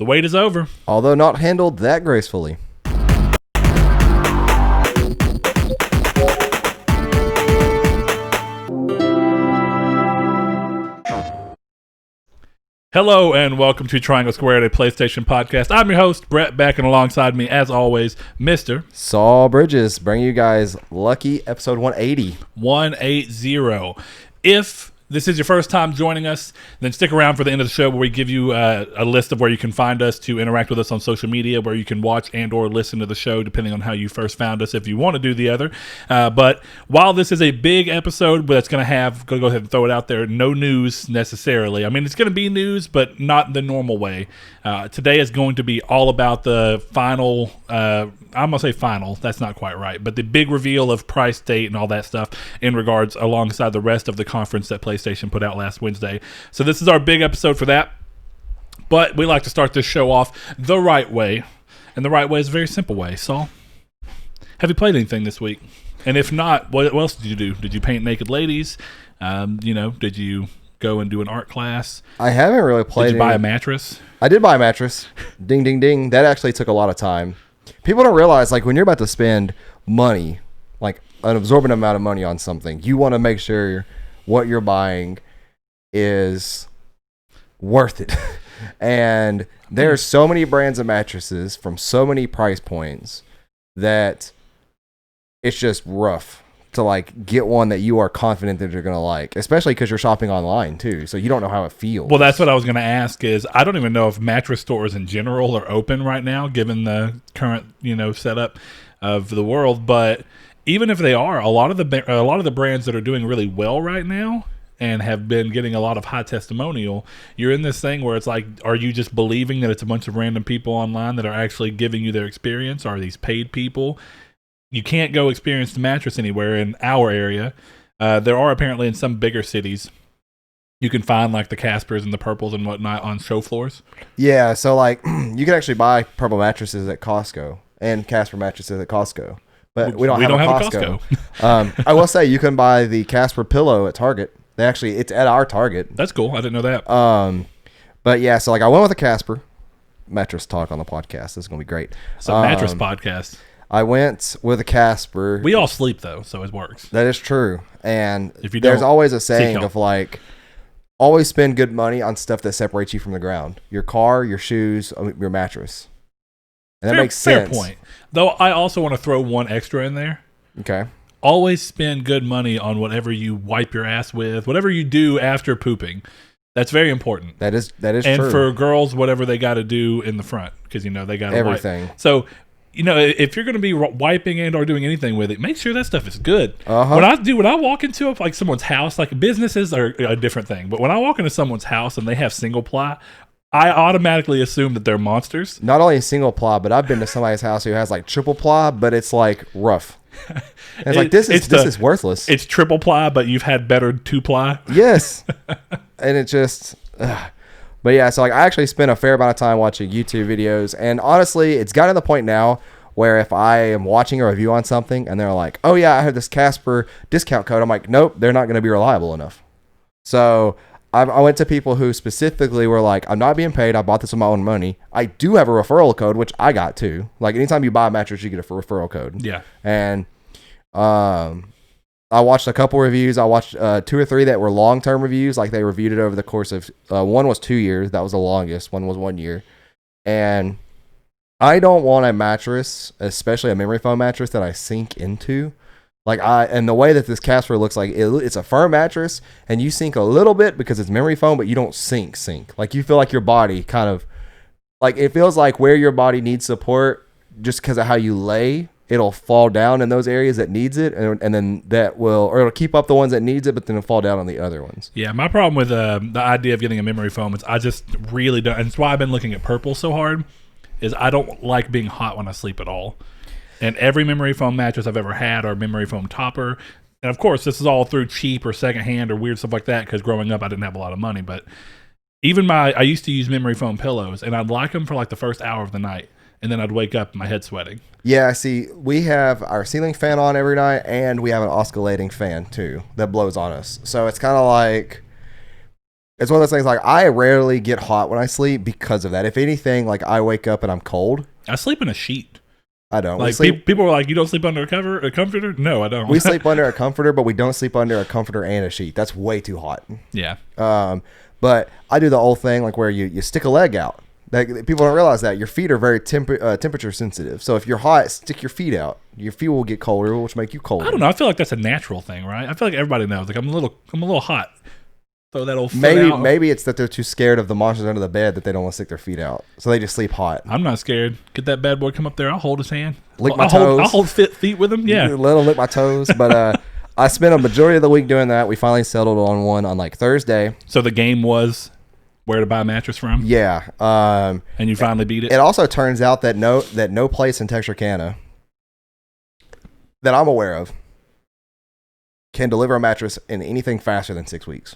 The wait is over. Although not handled that gracefully. Hello and welcome to Triangle Squared, a PlayStation podcast. I'm your host, Brett, back and alongside me, as always, Mr. Saul Bridges, bringing you guys lucky episode 180. 180. If this is your first time joining us, then stick around for the end of the show where we give you a list of where you can find us to interact with us on social media, where you can watch and or listen to the show, depending on how you first found us, if you want to do the other. But while this is a big episode that's going to have, go ahead and throw it out there, no news necessarily. I mean, it's going to be news, but not the normal way. Today is going to be all about the final, I'm going to say final, that's not quite right, but the big reveal of price, date, and all that stuff in regards alongside the rest of the conference that PlayStation put out last Wednesday. So this is our big episode for that. But we like to start this show off the right way. And the right way is a very simple way. Saul, have you played anything this week? And if not, what else did you do? Did you paint naked ladies? Did you go and do an art class? I haven't really played. Did you buy a mattress? I did buy a mattress. Ding, ding, ding. That actually took a lot of time. People don't realize, like, when you're about to spend money, like an absorbent amount of money on something, you want to make sure what you're buying is worth it. And there's so many brands of mattresses from so many price points that it's just rough to like get one that you are confident that you're going to like, especially because you're shopping online too. So you don't know how it feels. Well, that's what I was going to ask is I don't even know if mattress stores in general are open right now, given the current, setup of the world. But even if they are, a lot of the brands that are doing really well right now and have been getting a lot of high testimonial, you're in this thing where it's like, are you just believing that it's a bunch of random people online that are actually giving you their experience? Are these paid people? You can't go experience the mattress anywhere in our area. There are apparently in some bigger cities. You can find like the Caspers and the Purples and whatnot on show floors. Yeah, so like you can actually buy Purple mattresses at Costco and Casper mattresses at Costco. But we don't have a Costco. I will say you can buy the Casper pillow at Target. It's at our Target. That's cool. I didn't know that. But yeah, so like I went with a Casper mattress talk on the podcast. This is gonna be great. It's a mattress podcast. I went with a Casper. We all sleep though, so it works. That is true. And if you there's always a saying of like, always spend good money on stuff that separates you from the ground. Your car, your shoes, your mattress. And that makes sense. Fair point. Though I also want to throw one extra in there. Okay. Always spend good money on whatever you wipe your ass with, whatever you do after pooping. That's very important. That is true. And for girls, whatever they got to do in the front, because they got to everything. So, if you're going to be wiping and or doing anything with it, make sure that stuff is good. Uh-huh. When I walk into like someone's house, like businesses are a different thing, but when I walk into someone's house and they have single ply, I automatically assume that they're monsters. Not only single ply, but I've been to somebody's house who has like triple ply, but it's like rough. And it's like this is worthless. It's triple ply, but you've had better two ply. Yes, and it just. But yeah, so like I actually spent a fair amount of time watching YouTube videos, and honestly, it's gotten to the point now where if I am watching a review on something and they're like, "Oh yeah, I have this Casper discount code," I'm like, "Nope, they're not going to be reliable enough." So I went to people who specifically were like, "I'm not being paid. I bought this with my own money. I do have a referral code, which I got too. Like anytime you buy a mattress, you get a referral code." Yeah, and I watched a couple reviews. I watched 2 or 3 that were long-term reviews. Like they reviewed it over the course of, one was 2 years. That was the longest. One was 1 year. And I don't want a mattress, especially a memory foam mattress that I sink into. And the way that this Casper looks like, it's a firm mattress and you sink a little bit because it's memory foam, but you don't sink. Like you feel like your body kind of, like it feels like where your body needs support just because of how you lay. It'll fall down in those areas that needs it, and then it'll keep up the ones that needs it, but then it'll fall down on the other ones. Yeah, my problem with the idea of getting a memory foam is I just really don't, and it's why I've been looking at Purple so hard, is I don't like being hot when I sleep at all. And every memory foam mattress I've ever had or memory foam topper, and of course this is all through cheap or secondhand or weird stuff like that, because growing up I didn't have a lot of money, but even I used to use memory foam pillows, and I'd like them for like the first hour of the night, and then I'd wake up and my head sweating. Yeah, see, we have our ceiling fan on every night, and we have an oscillating fan, too, that blows on us. So it's kind of like, It's one of those things like I rarely get hot when I sleep because of that. If anything, like I wake up and I'm cold. I sleep in a sheet. I don't. Like people are like, you don't sleep under a comforter? No, I don't. We sleep under a comforter, but we don't sleep under a comforter and a sheet. That's way too hot. Yeah. But I do the old thing like where you stick a leg out. Like, people don't realize that your feet are very temperature sensitive. So if you're hot, stick your feet out. Your feet will get colder, which make you colder. I don't know. I feel like that's a natural thing, right? I feel like everybody knows. Like I'm a little hot. Throw that old foot out. Maybe it's that they're too scared of the monsters under the bed that they don't want to stick their feet out. So they just sleep hot. I'm not scared. Get that bad boy come up there. I'll hold his hand. Lick my toes. I'll hold feet with him. Yeah. Let him lick my toes. But I spent a majority of the week doing that. We finally settled on one on like Thursday. So the game was where to buy a mattress from? Yeah. And you finally beat it? It also turns out that no place in Texarkana that I'm aware of can deliver a mattress in anything faster than 6 weeks.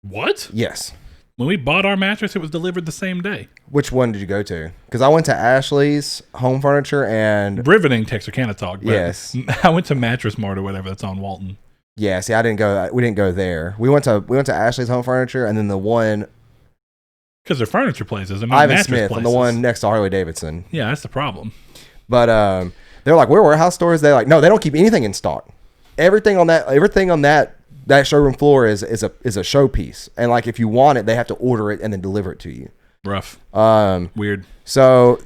What? Yes. When we bought our mattress, it was delivered the same day. Which one did you go to? Because I went to Ashley's Home Furniture and... Riveting Texarkana talk. Yes. I went to Mattress Mart or whatever that's on Walton. Yeah, see, I didn't go... We didn't go there. We went to Ashley's Home Furniture and then the one... Because they're furniture places. Ivan Smith and the one next to Harley Davidson. Yeah, that's the problem. But they're like, we're warehouse stores. They're like, no, they don't keep anything in stock. Everything on that showroom floor is a showpiece, and like if you want it, they have to order it and then deliver it to you. Rough. Weird. So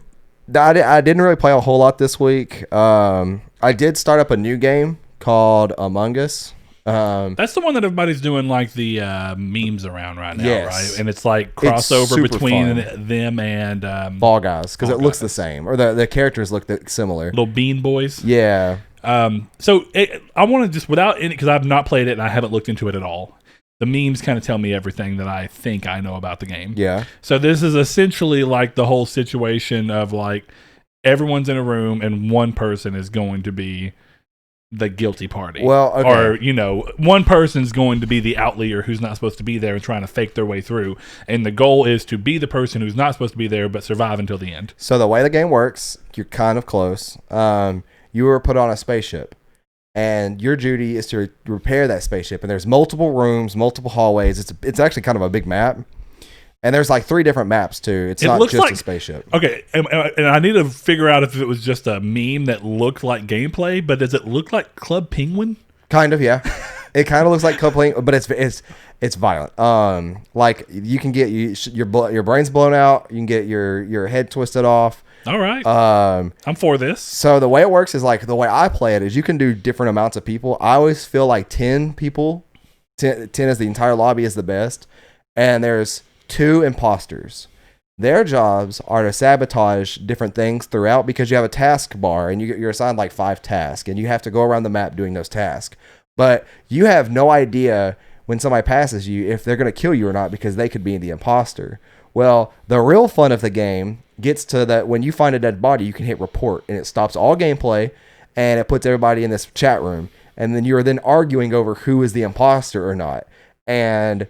I didn't really play a whole lot this week. I did start up a new game called Among Us. That's the one that everybody's doing like the memes around right now, yes. right? And it's like crossover between them and Fall Guys because it looks the same, or the characters look similar. Little Bean Boys. Yeah. So I want to just without any because I've not played it and I haven't looked into it at all. The memes kind of tell me everything that I think I know about the game. Yeah. So this is essentially like the whole situation of like everyone's in a room and one person is going to be the guilty party. Well, okay. Or, one person's going to be the outlier who's not supposed to be there and trying to fake their way through. And the goal is to be the person who's not supposed to be there but survive until the end. So the way the game works, you're kind of close. You were put on a spaceship. And your duty is to repair that spaceship. And there's multiple rooms, multiple hallways. It's actually kind of a big map. And there's like 3 different maps too. It's not just a spaceship. Okay, and I need to figure out if it was just a meme that looked like gameplay, but does it look like Club Penguin? Kind of, yeah. It kind of looks like Club Penguin, but it's violent. Like you can get your brain's blown out. You can get your head twisted off. All right. I'm for this. So the way it works is like the way I play it is you can do different amounts of people. I always feel like 10 people, 10 is the entire lobby is the best, and there's 2 imposters. Their jobs are to sabotage different things throughout because you have a task bar and you're assigned like 5 tasks and you have to go around the map doing those tasks. But you have no idea when somebody passes you if they're going to kill you or not because they could be the imposter. Well, the real fun of the game gets to that when you find a dead body, you can hit report and it stops all gameplay and it puts everybody in this chat room. And then you're then arguing over who is the imposter or not. And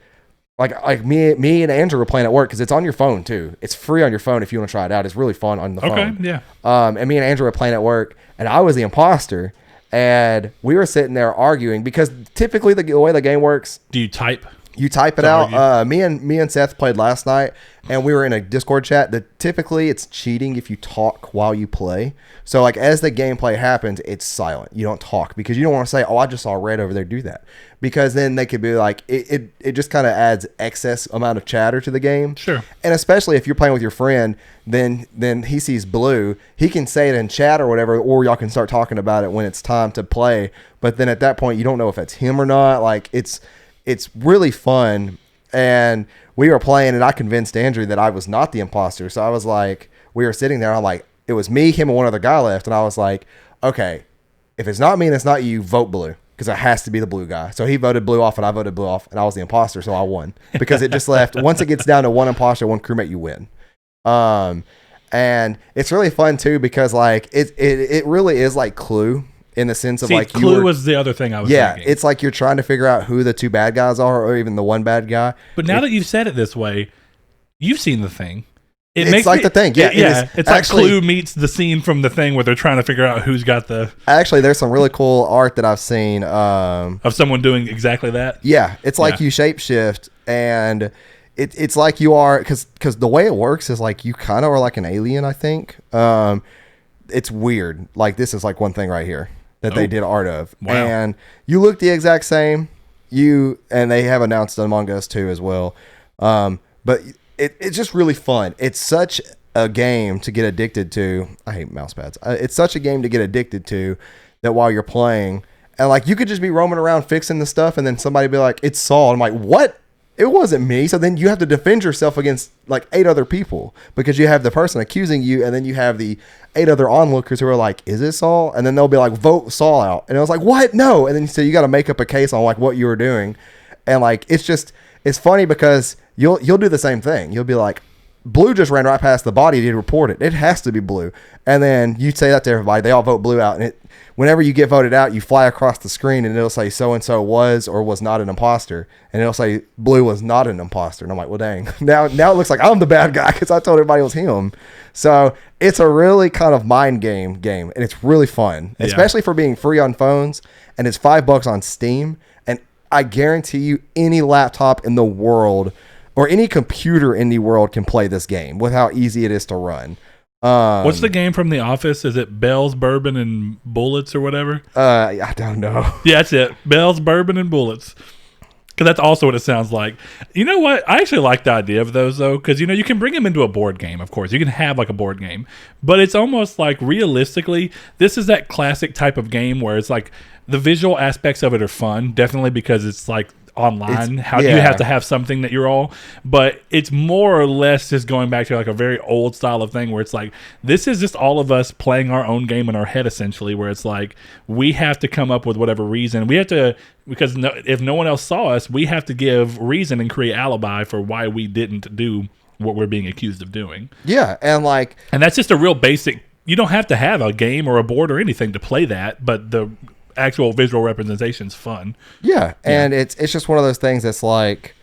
like me and Andrew were playing at work because it's on your phone too. It's free on your phone if you want to try it out. It's really fun on the phone. Okay, yeah. And me and Andrew were playing at work, and I was the imposter, and we were sitting there arguing because typically the way the game works. Do you type? You type it out. Me and Seth played last night, and we were in a Discord chat that typically it's cheating if you talk while you play. So like as the gameplay happens, it's silent. You don't talk because you don't want to say, "Oh, I just saw red over there do that," because then they could be like, it just kind of adds excess amount of chatter to the game. Sure. And especially if you're playing with your friend, then he sees blue, he can say it in chat or whatever, or y'all can start talking about it when it's time to play. But then at that point, you don't know if it's him or not. Like it's really fun. And we were playing and I convinced Andrew that I was not the imposter. So I was like, we were sitting there. I'm like, it was me, him, and one other guy left. And I was like, okay, if it's not me and it's not you, vote blue. Because it has to be the blue guy. So he voted blue off and I voted blue off. And I was the imposter. So I won. Because it just left. Once it gets down to one imposter, one crewmate, you win. And it's really fun too because like it really is like Clue. In the sense of like Clue was the other thing I was thinking. It's like you're trying to figure out who the 2 bad guys are or even the one bad guy. But now that you've said it this way, you've seen The Thing. It's like The Thing. Yeah, it's like Clue meets the scene from The Thing where they're trying to figure out who's got the... Actually, there's some really cool art that I've seen. Of someone doing exactly that? Yeah, it's like you shapeshift and it's like you are because the way it works is like you kind of are like an alien. I think it's weird. Like this is like one thing right here that they did art of, and you look the exact same. And they have announced Among Us 2 as well, but it's just really fun. It's such a game to get addicted to. I hate mouse pads. It's such a game to get addicted to that while you're playing, and like you could just be roaming around fixing the stuff, and then somebody be like, "It's Saul." I'm like, "What? It wasn't me." So then you have to defend yourself against like 8 other people because you have the person accusing you, and then you have the 8 other onlookers who are like, "Is it Saul?" And then they'll be like, "Vote Saul out." And I was like, "What? No." And then so you got to make up a case on like what you were doing, and like it's funny because you'll do the same thing. You'll be like, "Blue just ran right past the body. Did report it. It has to be Blue." And then you say that to everybody. They all vote Blue out, and whenever you get voted out, you fly across the screen and it'll say so-and-so was or was not an imposter. And it'll say Blue was not an imposter. And I'm like, well, dang. Now it looks like I'm the bad guy because I told everybody it was him. So it's a really kind of mind game. And it's really fun, especially for being free on phones. And it's $5 on Steam. And I guarantee you any laptop in the world or any computer in the world can play this game with how easy it is to run. What's the game from The Office? Is it Bells, Bourbon, and Bullets or whatever? I don't know. Yeah, that's it. Bells, Bourbon, and Bullets. Because that's also what it sounds like. You know what? I actually like the idea of those, though, because, you know, you can bring them into a board game, of course. You can have, like, a board game. But it's almost like, realistically, this is that classic type of game where it's like the visual aspects of it are fun, definitely because it's like online. You have to have something that you're all, but it's more or less just going back to like a very old style of thing where it's like this is just all of us playing our own game in our head essentially, where it's like we have to come up with whatever reason we have to, because if no one else saw us, we have to give reason and create alibi for why we didn't do what we're being accused of doing. And that's just a real basic. You don't have to have a game or a board or anything to play that, but the actual visual representation's fun. And it's just one of those things that's like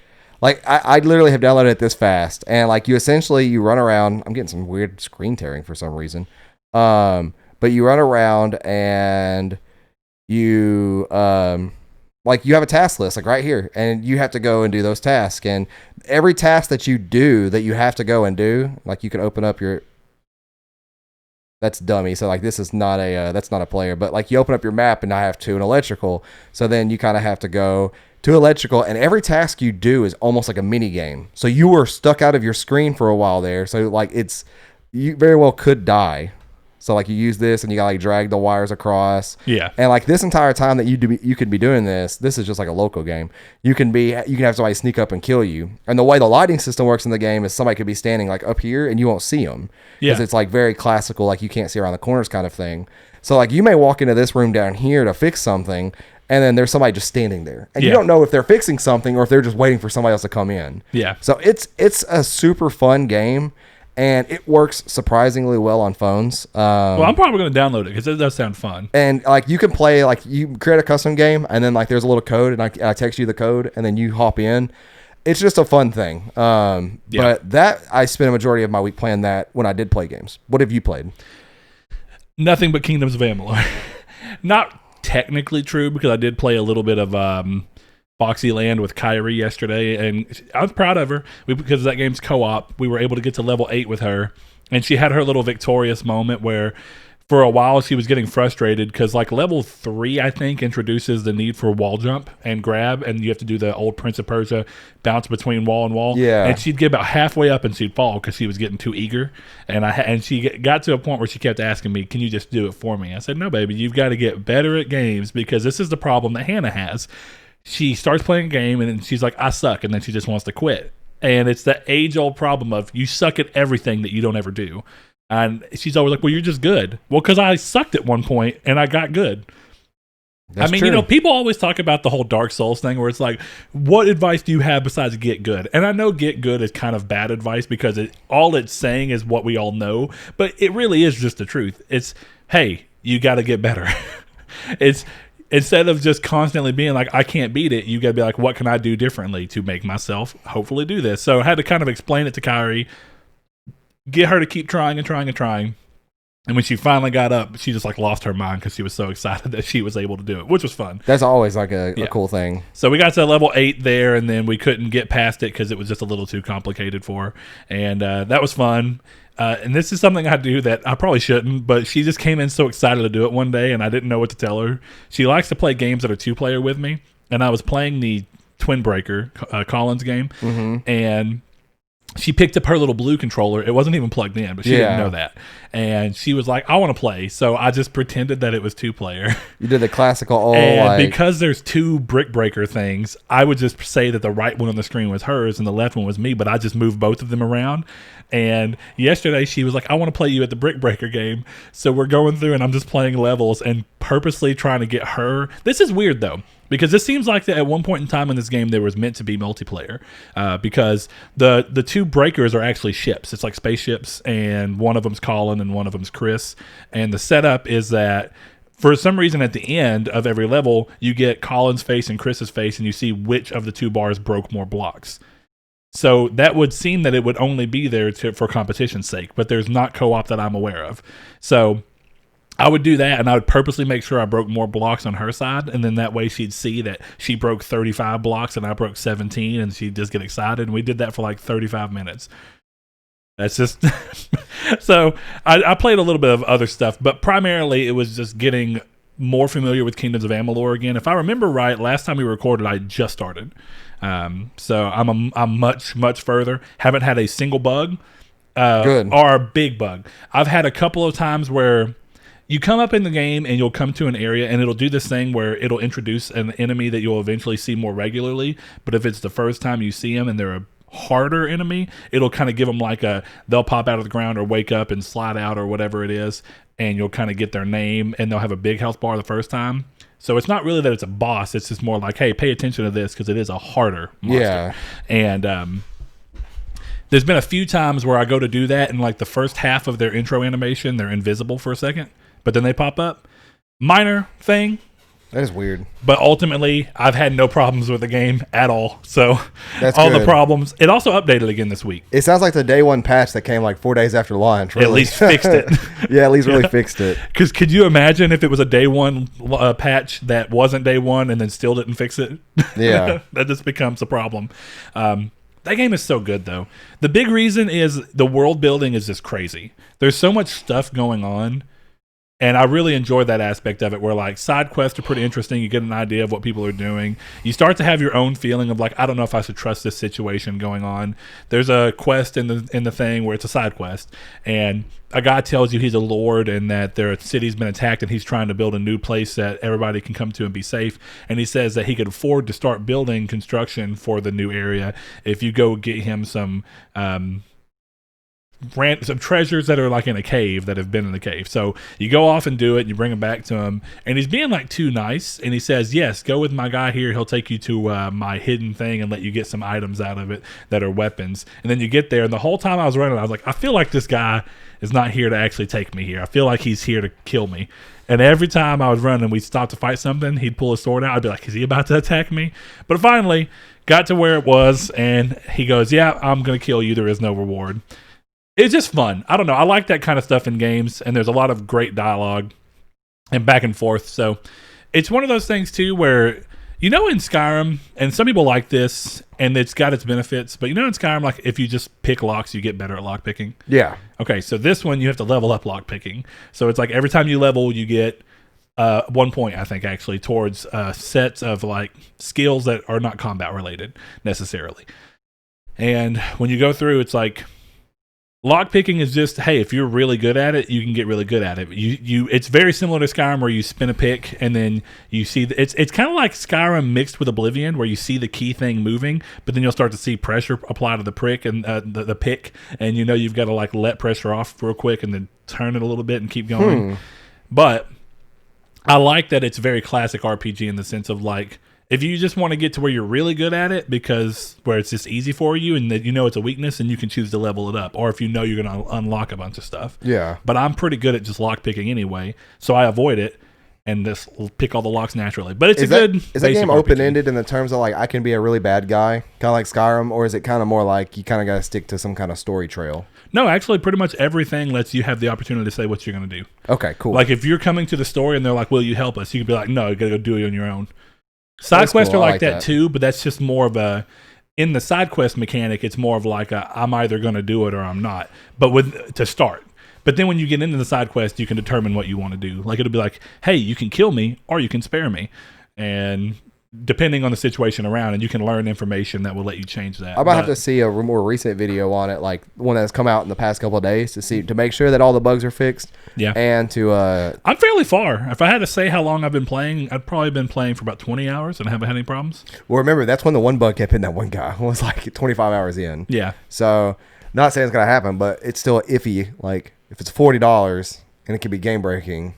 I literally have downloaded it this fast, and like you run around. I'm getting some weird screen tearing for some reason, but you run around and you like you have a task list like right here, and you have to go and do those tasks, and every task that you do that you have to go and do, like you can open up your that's dummy. So like this is not a that's not a player, but like you open up your map and I have to an electrical. So then you kind of have to go to electrical, and every task you do is almost like a mini game. So you were stuck out of your screen for a while there. So like you very well could die. So like you use this and you gotta like drag the wires across. Yeah. And like this entire time that you could be doing this is just like a local game. You can have somebody sneak up and kill you. And the way the lighting system works in the game is somebody could be standing like up here and you won't see them. Because it's like very classical, like you can't see around the corners kind of thing. So like you may walk into this room down here to fix something, and then there's somebody just standing there. And you don't know if they're fixing something or if they're just waiting for somebody else to come in. Yeah. So it's a super fun game. And it works surprisingly well on phones. Well, I'm probably going to download it because it does sound fun. And like you can play, like you create a custom game, and then like there's a little code, and I text you the code, and then you hop in. It's just a fun thing. But that I spent a majority of my week playing that when I did play games. What have you played? Nothing but Kingdoms of Amalur. Not technically true because I did play a little bit of Boxy Land with Kyrie yesterday, and I was proud of her because that game's co-op. We were able to get to level 8 with her, and she had her little victorious moment where for a while she was getting frustrated because like level 3 I think introduces the need for wall jump and grab, and you have to do the old Prince of Persia bounce between wall and wall. And she'd get about halfway up and she'd fall because she was getting too eager, and she got to a point where she kept asking me, can you just do it for me? I said, no baby, you've got to get better at games because this is the problem that Hannah has. She starts playing a game and then she's like, I suck, and then she just wants to quit. And it's the age-old problem of you suck at everything that you don't ever do. And she's always like, well, you're just good. Well, because I sucked at one point and I got good. That's true. You know, people always talk about the whole Dark Souls thing where it's like, what advice do you have besides get good? And I know get good is kind of bad advice because all it's saying is what we all know, but it really is just the truth. It's, hey, you got to get better. It's instead of just constantly being like, I can't beat it, you got to be like, what can I do differently to make myself hopefully do this? So I had to kind of explain it to Kyrie, get her to keep trying and trying and trying. And when she finally got up, she just like lost her mind because she was so excited that she was able to do it, which was fun. That's always like a cool thing. So we got to level 8 there, and then we couldn't get past it because it was just a little too complicated for her. And that was fun. And this is something I do that I probably shouldn't, but she just came in so excited to do it one day, and I didn't know what to tell her. She likes to play games that are 2-player with me, and I was playing the Twin Breaker Collins game, and she picked up her little blue controller. It wasn't even plugged in, but she didn't know that. And she was like, I want to play. So I just pretended that it was 2-player. You did the classical, because there's 2 brick breaker things, I would just say that the right one on the screen was hers and the left one was me, but I just moved both of them around. And yesterday she was like, I want to play you at the brick breaker game. So we're going through and I'm just playing levels and purposely trying to get her. This is weird though, because it seems like that at one point in time in this game there was meant to be multiplayer, because the 2 breakers are actually ships. It's like spaceships, and one of them's Colin and one of them's Chris. And the setup is that for some reason at the end of every level you get Colin's face and Chris's face, and you see which of the 2 bars broke more blocks. So that would seem that it would only be there for competition's sake, but there's not co-op that I'm aware of. So I would do that, and I would purposely make sure I broke more blocks on her side, and then that way she'd see that she broke 35 blocks and I broke 17, and she'd just get excited. And we did that for like 35 minutes. That's just so I played a little bit of other stuff, but primarily it was just getting more familiar with Kingdoms of Amalur again. If I remember right, last time we recorded, I just started. So I'm much further. Haven't had a single bug, Good. or a big bug. I've had a couple of times where you come up in the game and you'll come to an area and it'll do this thing where it'll introduce an enemy that you'll eventually see more regularly. But if it's the first time you see them and they're a harder enemy, it'll kind of give them like they'll pop out of the ground or wake up and slide out or whatever it is, and you'll kind of get their name, and they'll have a big health bar the first time. So it's not really that it's a boss. It's just more like, hey, pay attention to this because it is a harder monster. Yeah. And there's been a few times where I go to do that, and like the first half of their intro animation, they're invisible for a second, but then they pop up. Minor thing. That is weird. But ultimately, I've had no problems with the game at all. So That's all good. the problems. It also updated again this week. It sounds like the day 1 patch that came like 4 days after launch. Really. At least fixed it. Yeah, at least really fixed it. Because could you imagine if it was a day 1 patch that wasn't day 1 and then still didn't fix it? Yeah. That just becomes a problem. That game is so good, though. The big reason is the world building is just crazy. There's so much stuff going on. And I really enjoy that aspect of it, where like side quests are pretty interesting. You get an idea of what people are doing. You start to have your own feeling of like, I don't know if I should trust this situation going on. There's a quest in the thing where it's a side quest, and a guy tells you he's a lord and that their city's been attacked, and he's trying to build a new place that everybody can come to and be safe. And he says that he could afford to start building construction for the new area if you go get him some treasures that are like in a cave that have been in the cave. So you go off and do it, and you bring them back to him, and he's being like too nice, and he says, yes, go with my guy here, he'll take you to my hidden thing and let you get some items out of it that are weapons. And then you get there, and the whole time I was running, I was like, I feel like this guy is not here to actually take me here. I feel like he's here to kill me. And every time I was running, we'd stop to fight something, he'd pull his sword out. I'd be like, is he about to attack me? But finally got to where it was, and he goes, yeah, I'm going to kill you. There is no reward. It's just fun. I don't know. I like that kind of stuff in games, and there's a lot of great dialogue and back and forth. So it's one of those things, too, where, you know, in Skyrim, and some people like this, and it's got its benefits, but you know in Skyrim, like, if you just pick locks, you get better at lock picking. Yeah. Okay, so this one, you have to level up lock picking. So it's like every time you level, you get 1 point, I think, actually, towards sets of, like, skills that are not combat related, necessarily. And when you go through, it's like, lockpicking is just, hey, if you're really good at it, you can get really good at it. It's very similar to Skyrim, where you spin a pick and then you see it's kind of like Skyrim mixed with Oblivion, where you see the key thing moving, but then you'll start to see pressure apply to the prick and the pick, and you know you've got to like let pressure off real quick and then turn it a little bit and keep going. But I like that it's very classic RPG in the sense of like, if you just want to get to where you're really good at it, because where it's just easy for you and that you know it's a weakness, and you can choose to level it up, or if you know you're going to unlock a bunch of stuff. Yeah. But I'm pretty good at just lockpicking anyway, so I avoid it. and just pick all the locks naturally. But it's Is good. Is that basic game RPG. open-ended in the terms of like I can be a really bad guy, kind of like Skyrim, or is it kind of more like you kind of got to stick to some kind of story trail? No, actually, pretty much everything lets you have the opportunity to say what you're going to do. Okay, cool. Like if you're coming to the story and they're like, "Will you help us?" You can be like, "No, you got to go do it on your own." Side quests cool. are I like like that that too, but that's just more of a. In the side quest mechanic, it's more of like I'm either going to do it or I'm not. But to start. But then when you get into the side quest, you can determine what you want to do. Like it'll be like, hey, you can kill me or you can spare me. And depending on the situation around, and you can learn information that will let you change that. I might have to see a more recent video on it, like one that's come out in the past couple of days to make sure that all the bugs are fixed. Yeah. And to I'm fairly far. If I had to say how long I've been playing, I've probably been playing for about 20 hours and I haven't had any problems. well, remember that's when the one bug kept in that one guy. It was like 25 hours in. Yeah. So not saying it's gonna happen, but it's still iffy. Like if it's $40 and it could be game breaking.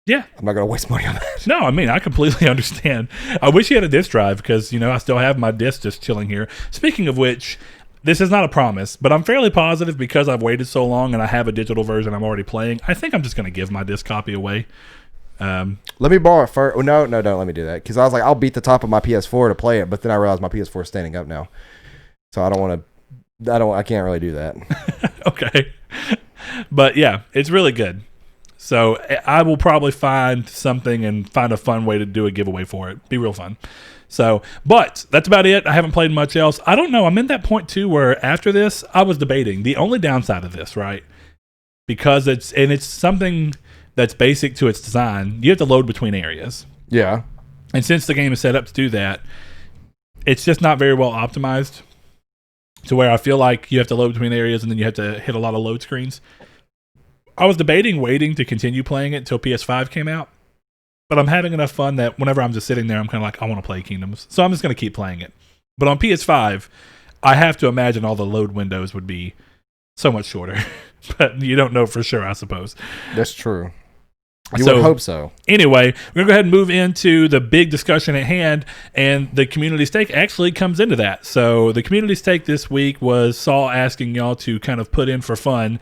Yeah. I'm not going to waste money on that. No, I mean, I completely understand. I wish you had a disc drive because, I still have my disc just chilling here. Speaking of which, this is not a promise, but I'm fairly positive because I've waited so long and I have a digital version I'm already playing. I think I'm just going to give my disc copy away. Let me borrow it first. Oh, no, don't let me do that. Because I was like, I'll beat the top of my PS4 to play it, but then I realized my PS4 is standing up now. So I can't really do that. Okay. But yeah, it's really good. So I will probably find something and find a fun way to do a giveaway for it. Be real fun. So, but that's about it. I haven't played much else. I don't know. I'm in that point too where after this, I was debating the only downside of this, right? Because it's something that's basic to its design. You have to load between areas. Yeah. And since the game is set up to do that, it's just not very well optimized to where I feel like you have to load between areas and then you have to hit a lot of load screens. I was debating waiting to continue playing it until PS5 came out, but I'm having enough fun that whenever I'm just sitting there, I'm kind of like, I want to play Kingdoms. So I'm just going to keep playing it. But on PS5, I have to imagine all the load windows would be so much shorter. But you don't know for sure, I suppose. That's true. You would hope so. Anyway, we're going to go ahead and move into the big discussion at hand, and the community stake actually comes into that. So the community stake this week was Saul asking y'all to kind of put in for fun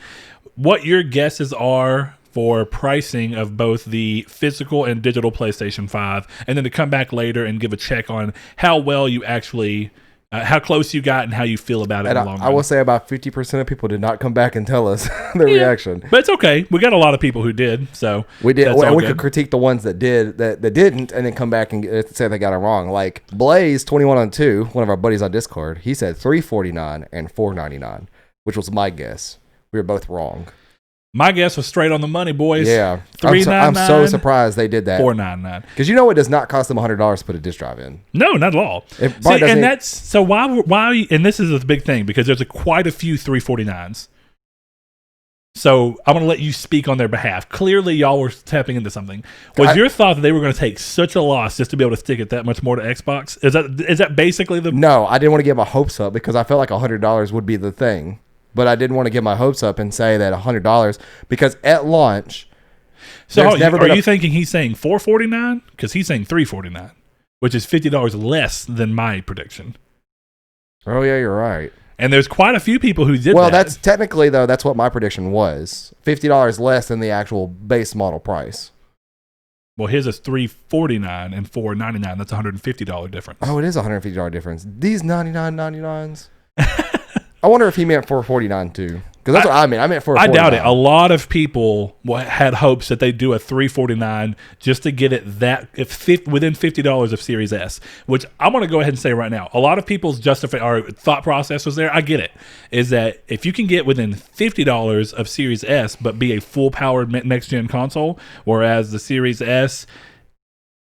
what your guesses are for pricing of both the physical and digital PlayStation 5, and then to come back later and give a check on how well you actually, how close you got and how you feel about it in the long run. I will say about 50% of people did not come back and tell us their reaction. But it's okay. We got a lot of people who did, so we did. We could critique the ones that didn't, and then come back and say they got it wrong. Like Blaze 21-2, one of our buddies on Discord, he said $349 and $499, which was my guess. We were both wrong. My guess was straight on the money, boys. Yeah, $399. I'm so surprised they did that. $499. Because it does not cost them $100 to put a disc drive in. No, not at all. See, and that's so why. And this is a big thing because there's quite a few 349s. So I'm going to let you speak on their behalf. Clearly, y'all were tapping into something. Was your thought that they were going to take such a loss just to be able to stick it that much more to Xbox? Is that basically the? No, I didn't want to get my hopes up because I felt like $100 would be the thing. But I didn't want to get my hopes up and say that $100 because at launch. So are you thinking he's saying $449? Because he's saying $349, which is $50 less than my prediction. Oh yeah, you're right. And there's quite a few people who did that. Well, that's technically though. That's what my prediction was. $50 less than the actual base model price. Well, his is $349 and $499. That's $150 difference. Oh, it is a $150 difference. These $99.99s. I wonder if he meant $449 too, because that's what I meant. I meant $449. I doubt it. A lot of people had hopes that they'd do a $349 just to get it within $50 of Series S. Which I want to go ahead and say right now, a lot of people's thought process was there. I get it. Is that if you can get within $50 of Series S, but be a full powered next gen console, whereas the Series S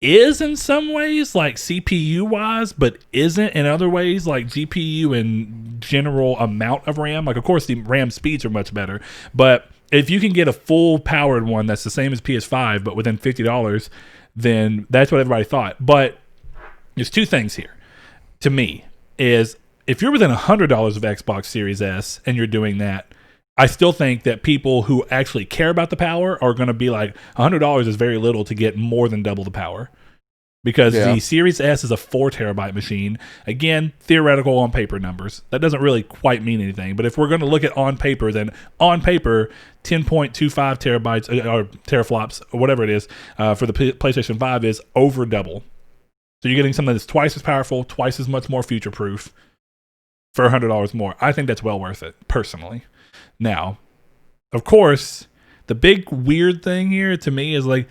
is in some ways like CPU wise, but isn't in other ways like GPU and general amount of RAM. Like, of course, the RAM speeds are much better, but if you can get a full powered one that's the same as PS5, but within $50, then that's what everybody thought. But there's two things here to me is if you're within $100 of Xbox Series S and you're doing that, I still think that people who actually care about the power are going to be like, $100 is very little to get more than double the power. because the Series S is a 4 terabyte machine. Again, theoretical on paper numbers. That doesn't really quite mean anything. But if we're going to look at on paper, then on paper, 10.25 terabytes or teraflops or whatever it is for the PlayStation 5 is over double. So you're getting something that's twice as powerful, twice as much more future proof for $100 more. I think that's well worth it, personally. Now, of course, the big weird thing here to me is like,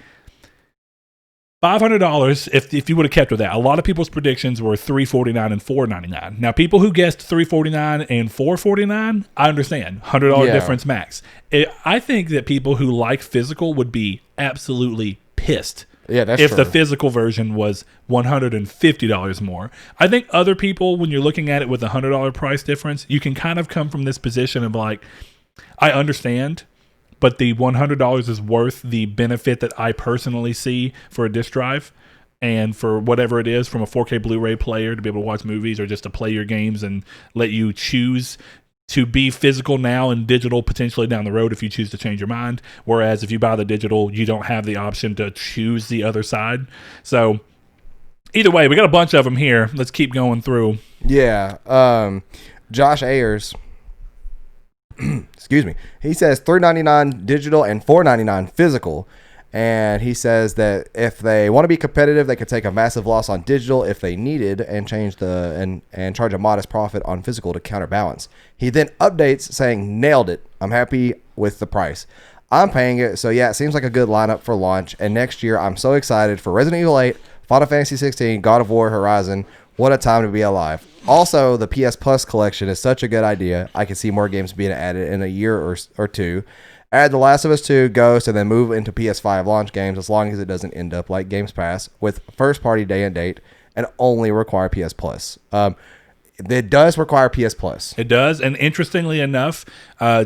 $500 if you would have kept with that. A lot of people's predictions were $349 and $499. Now, people who guessed $349 and $449, I understand. $100 difference max. I think that people who like physical would be absolutely pissed if the physical version was $150 more. I think other people, when you're looking at it with a $100 price difference, you can kind of come from this position of like, I understand, but the $100 is worth the benefit that I personally see for a disc drive and for whatever it is, from a 4K Blu-ray player to be able to watch movies or just to play your games and let you choose to be physical now and digital potentially down the road if you choose to change your mind. Whereas if you buy the digital, you don't have the option to choose the other side. So either way, we got a bunch of them here. Let's keep going through. Yeah. Josh Ayers, excuse me, he says $399 digital and $499 physical, and he says that if they want to be competitive, they could take a massive loss on digital if they needed and change and charge a modest profit on physical to counterbalance. He then updates saying, nailed it, I'm happy with the price, I'm paying it, so yeah, it seems like a good lineup for launch, and next year I'm so excited for Resident Evil 8, Final Fantasy 16, God of War, Horizon. What a time to be alive. Also, the PS Plus collection is such a good idea. I can see more games being added in a year or two. Add The Last of Us 2, Ghost, and then move into PS5 launch games as long as it doesn't end up like Games Pass with first-party day and date and only require PS Plus. It does require PS Plus. It does, and interestingly enough,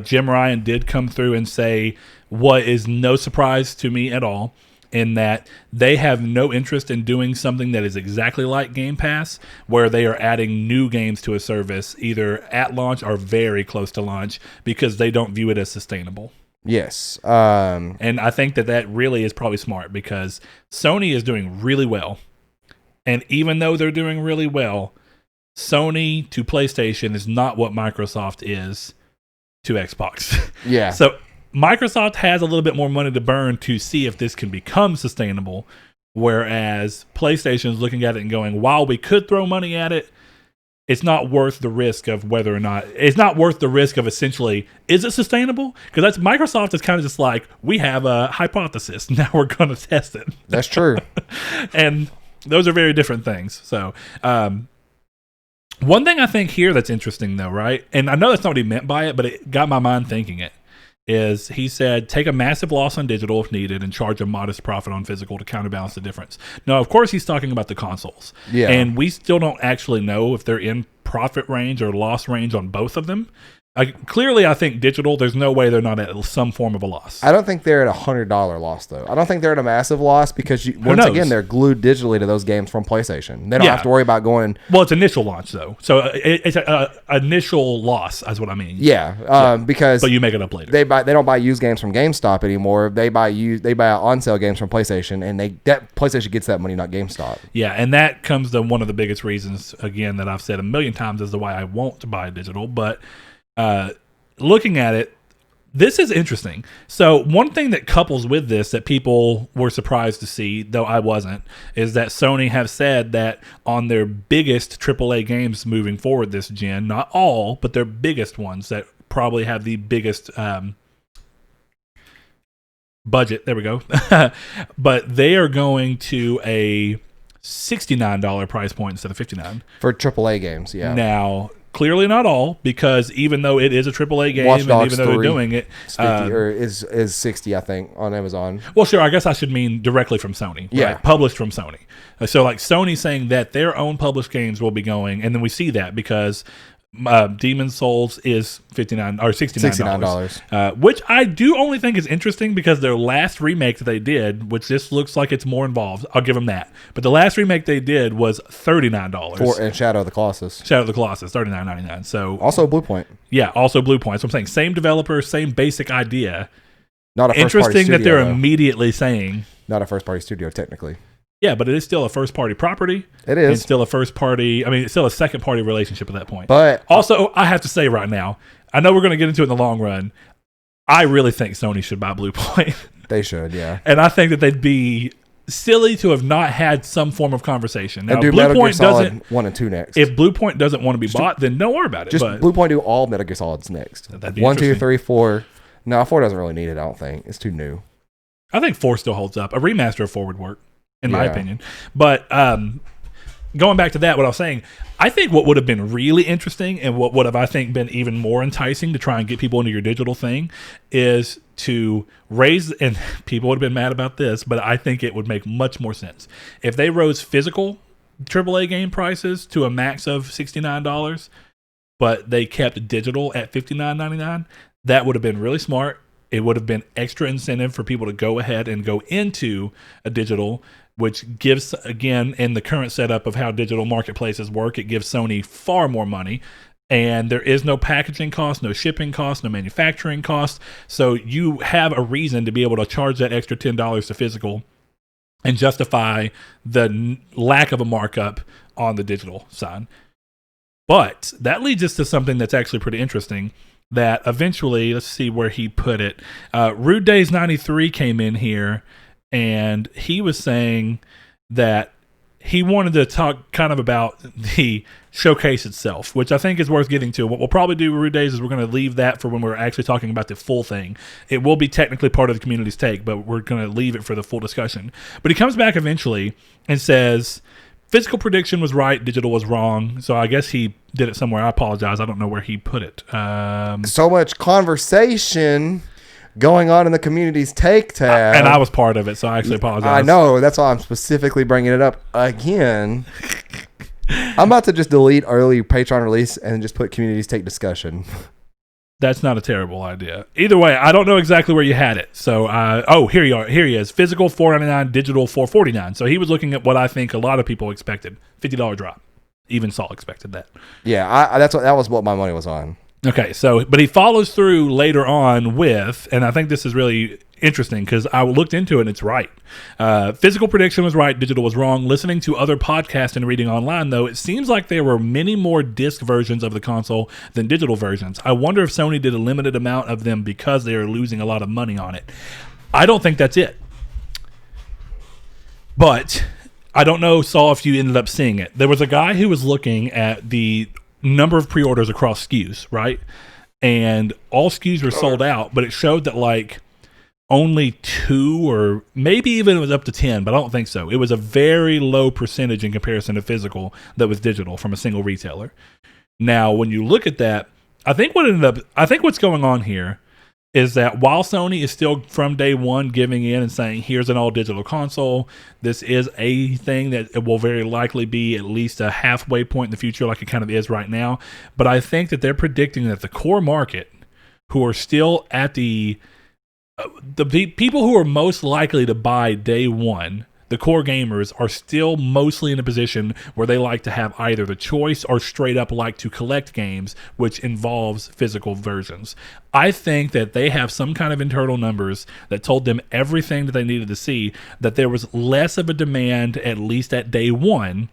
Jim Ryan did come through and say what is no surprise to me at all, in that they have no interest in doing something that is exactly like Game Pass, where they are adding new games to a service either at launch or very close to launch, because they don't view it as sustainable. Yes. And I think that really is probably smart, because Sony is doing really well. And even though they're doing really well, Sony to PlayStation is not what Microsoft is to Xbox. Yeah. So Microsoft has a little bit more money to burn to see if this can become sustainable, whereas PlayStation is looking at it and going, while we could throw money at it, it's not worth the risk of whether or not, it's not worth the risk of essentially, is it sustainable? Because that's, Microsoft is kind of just like, we have a hypothesis, now we're going to test it. That's true. And those are very different things. So, one thing I think here that's interesting though, right? And I know that's not what he meant by it, but it got my mind thinking it. Is he said, take a massive loss on digital if needed and charge a modest profit on physical to counterbalance the difference. Now, of course, he's talking about the consoles. Yeah. And we still don't actually know if they're in profit range or loss range on both of them. Clearly, I think digital, there's no way they're not at some form of a loss. I don't think they're at $100 loss, though. I don't think they're at a massive loss because, once again, they're glued digitally to those games from PlayStation. They don't have to worry about going... Well, it's initial launch, though. So it's an initial loss, is what I mean. Yeah, because... But you make it up later. They don't buy used games from GameStop anymore. They buy on-sale games from PlayStation, and that PlayStation gets that money, not GameStop. Yeah, and that comes to one of the biggest reasons, again, that I've said a million times as to why I won't buy digital, but... looking at it, this is interesting. So one thing that couples with this that people were surprised to see, though I wasn't, is that Sony have said that on their biggest AAA games moving forward this gen, not all, but their biggest ones that probably have the biggest budget, there we go, but they are going to a $69 price point instead of $59. For AAA games, yeah. Now... Clearly not all, because even though it is a AAA game, Watch and Dogs even though they're doing it, 50, or is 60, I think, on Amazon. Well, sure. I guess I should mean directly from Sony. Yeah, right? Published from Sony. So, like Sony saying that their own published games will be going, and then we see that because Demon's Souls is $59 or $69, which I do only think is interesting because their last remake that they did, which this looks like it's more involved, I'll give them that. But the last remake they did was $39 and Shadow of the Colossus. Shadow of the Colossus, $39.99. So also Bluepoint. Yeah, also Bluepoint. So I'm saying same developer, same basic idea. Not a first interesting party studio, that they're though. immediately saying Not a first party studio technically. Yeah, but it is still a first-party property. It is. It's still a first-party. I mean, it's still a second-party relationship at that point. But also, I have to say right now, I know we're going to get into it in the long run. I really think Sony should buy Blue Point. They should, yeah. And I think that they'd be silly to have not had some form of conversation. Now, And do Blue Metal Gear Point Solid doesn't. 1 and 2 next. If Blue Point doesn't want to be bought, then don't worry about it. Just But Blue Point do all Metal Gear Solids next. that'd be 1, 2, interesting. 3, 4. No, 4 doesn't really need it, I don't think. It's too new. I think 4 still holds up. A remaster of 4 would work, in my Yeah. opinion. But going back to that, what I was saying, I think what would have been really interesting and what would have, I think, been even more enticing to try and get people into your digital thing is to raise, and people would have been mad about this, but I think it would make much more sense. If they rose physical AAA game prices to a max of $69, but they kept digital at $59.99, that would have been really smart. It would have been extra incentive for people to go ahead and go into a digital, which gives, again, in the current setup of how digital marketplaces work, it gives Sony far more money. And there is no packaging cost, no shipping cost, no manufacturing cost. So you have a reason to be able to charge that extra $10 to physical and justify the lack of a markup on the digital side. But that leads us to something that's actually pretty interesting. That eventually, let's see where he put it. Rude Days 93 came in here, and he was saying that he wanted to talk kind of about the showcase itself, which I think is worth getting to. What we'll probably do, Rude Days, is we're going to leave that for when we're actually talking about the full thing. It will be technically part of the community's take, but we're going to leave it for the full discussion. But he comes back eventually and says, physical prediction was right, digital was wrong. So I guess he did it somewhere. I apologize. I don't know where he put it. So much conversation going on in the community's take tab. And I was part of it, so I actually apologize. I know. That's why I'm specifically bringing it up again. I'm about to just delete early Patreon release and just put community's take discussion. That's not a terrible idea. Either way, I don't know exactly where you had it. So, here you are. Here he is. Physical $4.99, digital $4.49. So he was looking at what I think a lot of people expected. $50 drop. Even Saul expected that. Yeah, that was what my money was on. Okay, so, but he follows through later on with, and I think this is really interesting because I looked into it and it's right. Physical prediction was right, digital was wrong. Listening to other podcasts and reading online, though, it seems like there were many more disc versions of the console than digital versions. I wonder if Sony did a limited amount of them because they are losing a lot of money on it. I don't think that's it. But I don't know, Saul, if you ended up seeing it. There was a guy who was looking at the number of pre-orders across SKUs, right? And all SKUs were sold out, but it showed that like only 2 or maybe even it was up to 10, but I don't think so. It was a very low percentage in comparison to physical that was digital from a single retailer. Now, when you look at that, I think what's going on here is that while Sony is still from day one giving in and saying, here's an all-digital console, this is a thing that it will very likely be at least a halfway point in the future like it kind of is right now. But I think that they're predicting that the core market, who are still at the people who are most likely to buy day one, the core gamers, are still mostly in a position where they like to have either the choice or straight up like to collect games, which involves physical versions. I think that they have some kind of internal numbers that told them everything that they needed to see, that there was less of a demand, at least at day one,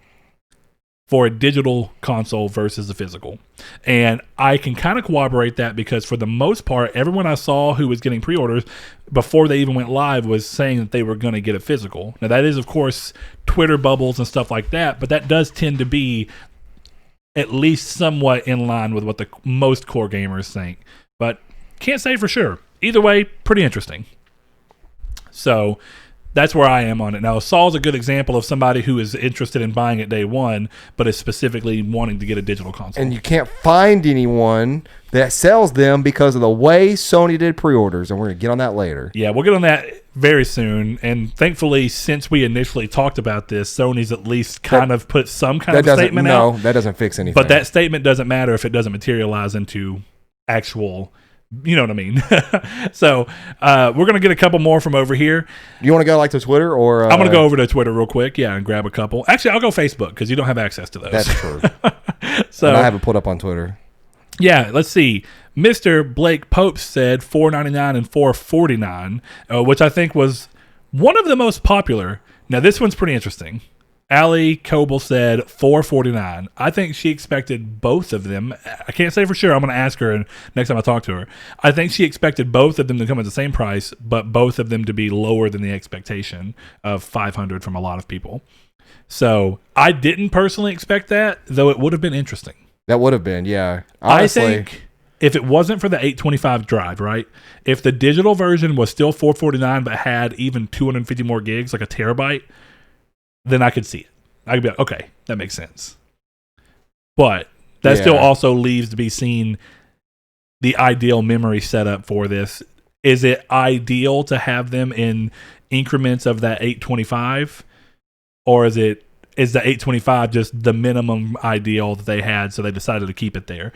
for a digital console versus a physical. And I can kind of corroborate that because for the most part, everyone I saw who was getting pre-orders before they even went live was saying that they were going to get a physical. Now that is, of course, Twitter bubbles and stuff like that, but that does tend to be at least somewhat in line with what the most core gamers think. But can't say for sure. Either way, pretty interesting. So that's where I am on it. Now, Saul's a good example of somebody who is interested in buying it day one, but is specifically wanting to get a digital console. And you can't find anyone that sells them because of the way Sony did pre-orders, and we're going to get on that later. Yeah, we'll get on that very soon. And thankfully, since we initially talked about this, Sony's at least kind of put some kind of statement out. No, that doesn't fix anything. But that statement doesn't matter if it doesn't materialize into actual... You know what I mean? So we're going to get a couple more from over here. You want to go like to Twitter or... I'm going to go over to Twitter real quick, and grab a couple. Actually, I'll go Facebook because you don't have access to those. That's true. So and I have it put up on Twitter. Yeah, let's see. Mr. Blake Pope said $4.99 and $4.49, which I think was one of the most popular. Now this one's pretty interesting. Allie Coble said $449. I think she expected both of them. I can't say for sure. I'm going to ask her next time I talk to her. I think she expected both of them to come at the same price, but both of them to be lower than the expectation of $500 from a lot of people. So I didn't personally expect that, though it would have been interesting. That would have been, yeah. Honestly, I think if it wasn't for the 825 drive, right? If the digital version was still $449 but had even 250 more gigs, like a terabyte, then I could see it. I could be like, okay, that makes sense. But that still also leaves to be seen the ideal memory setup for this. Is it ideal to have them in increments of that 825? Or is the 825 just the minimum ideal that they had, so they decided to keep it there?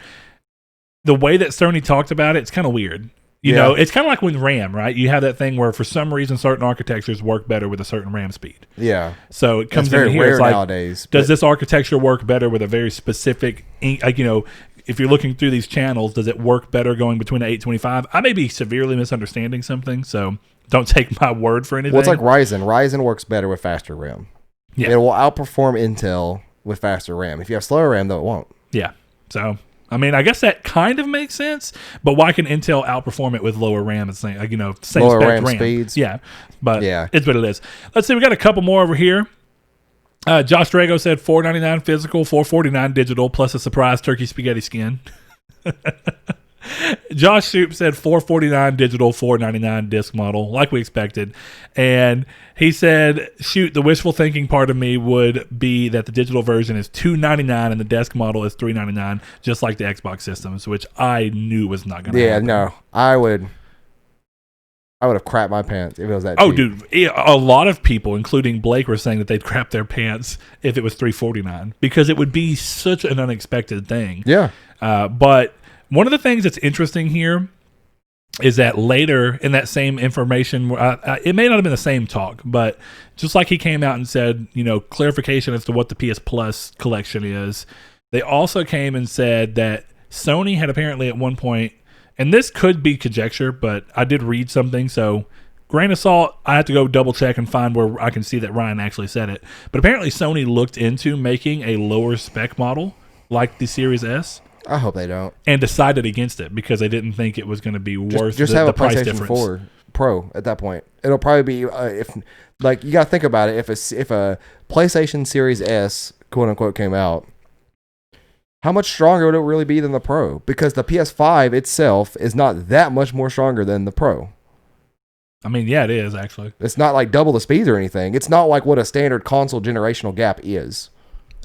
The way that Sony talked about it, it's kind of weird. You know, it's kind of like with RAM, right? You have that thing where for some reason certain architectures work better with a certain RAM speed. Yeah. So it comes in very here. rare It's like, nowadays. does this architecture work better with a very specific, like, you know, if you're looking through these channels, does it work better going between the 825? I may be severely misunderstanding something, so don't take my word for anything. Well, it's like Ryzen. Ryzen works better with faster RAM. Yeah. It will outperform Intel with faster RAM. If you have slower RAM, though, it won't. Yeah. So, I mean, I guess that kind of makes sense, but why can Intel outperform it with lower RAM and same, like, you know, same Lower spec RAM speeds? Yeah, but it's what it is. Let's see, we got a couple more over here. Josh Drago said $499 physical, $449 digital, plus a surprise turkey spaghetti skin. Josh Soup said $449 digital, $499 disc model, like we expected. And he said, shoot, the wishful thinking part of me would be that the digital version is $299 and the disc model is $399, just like the Xbox systems, which I knew was not going to happen. Yeah, no. I would have crapped my pants if it was that Oh, cheap. dude, a lot of people, including Blake, were saying that they'd crap their pants if it was $349 because it would be such an unexpected thing. Yeah. But one of the things that's interesting here is that later in that same information, it may not have been the same talk, but just like he came out and said, you know, clarification as to what the PS Plus collection is, they also came and said that Sony had apparently at one point, and this could be conjecture, but I did read something, so grain of salt, I have to go double check and find where I can see that Ryan actually said it. But apparently Sony looked into making a lower spec model like the Series S. I hope they don't. And decided against it because they didn't think it was going to be worth just have the a price PlayStation difference. 4 Pro at that point. It'll probably be if like you got to think about it. If a PlayStation Series S quote unquote came out, how much stronger would it really be than the Pro? Because the PS5 itself is not that much more stronger than the Pro. I mean, yeah, it is actually. It's not like double the speeds or anything. It's not like what a standard console generational gap is.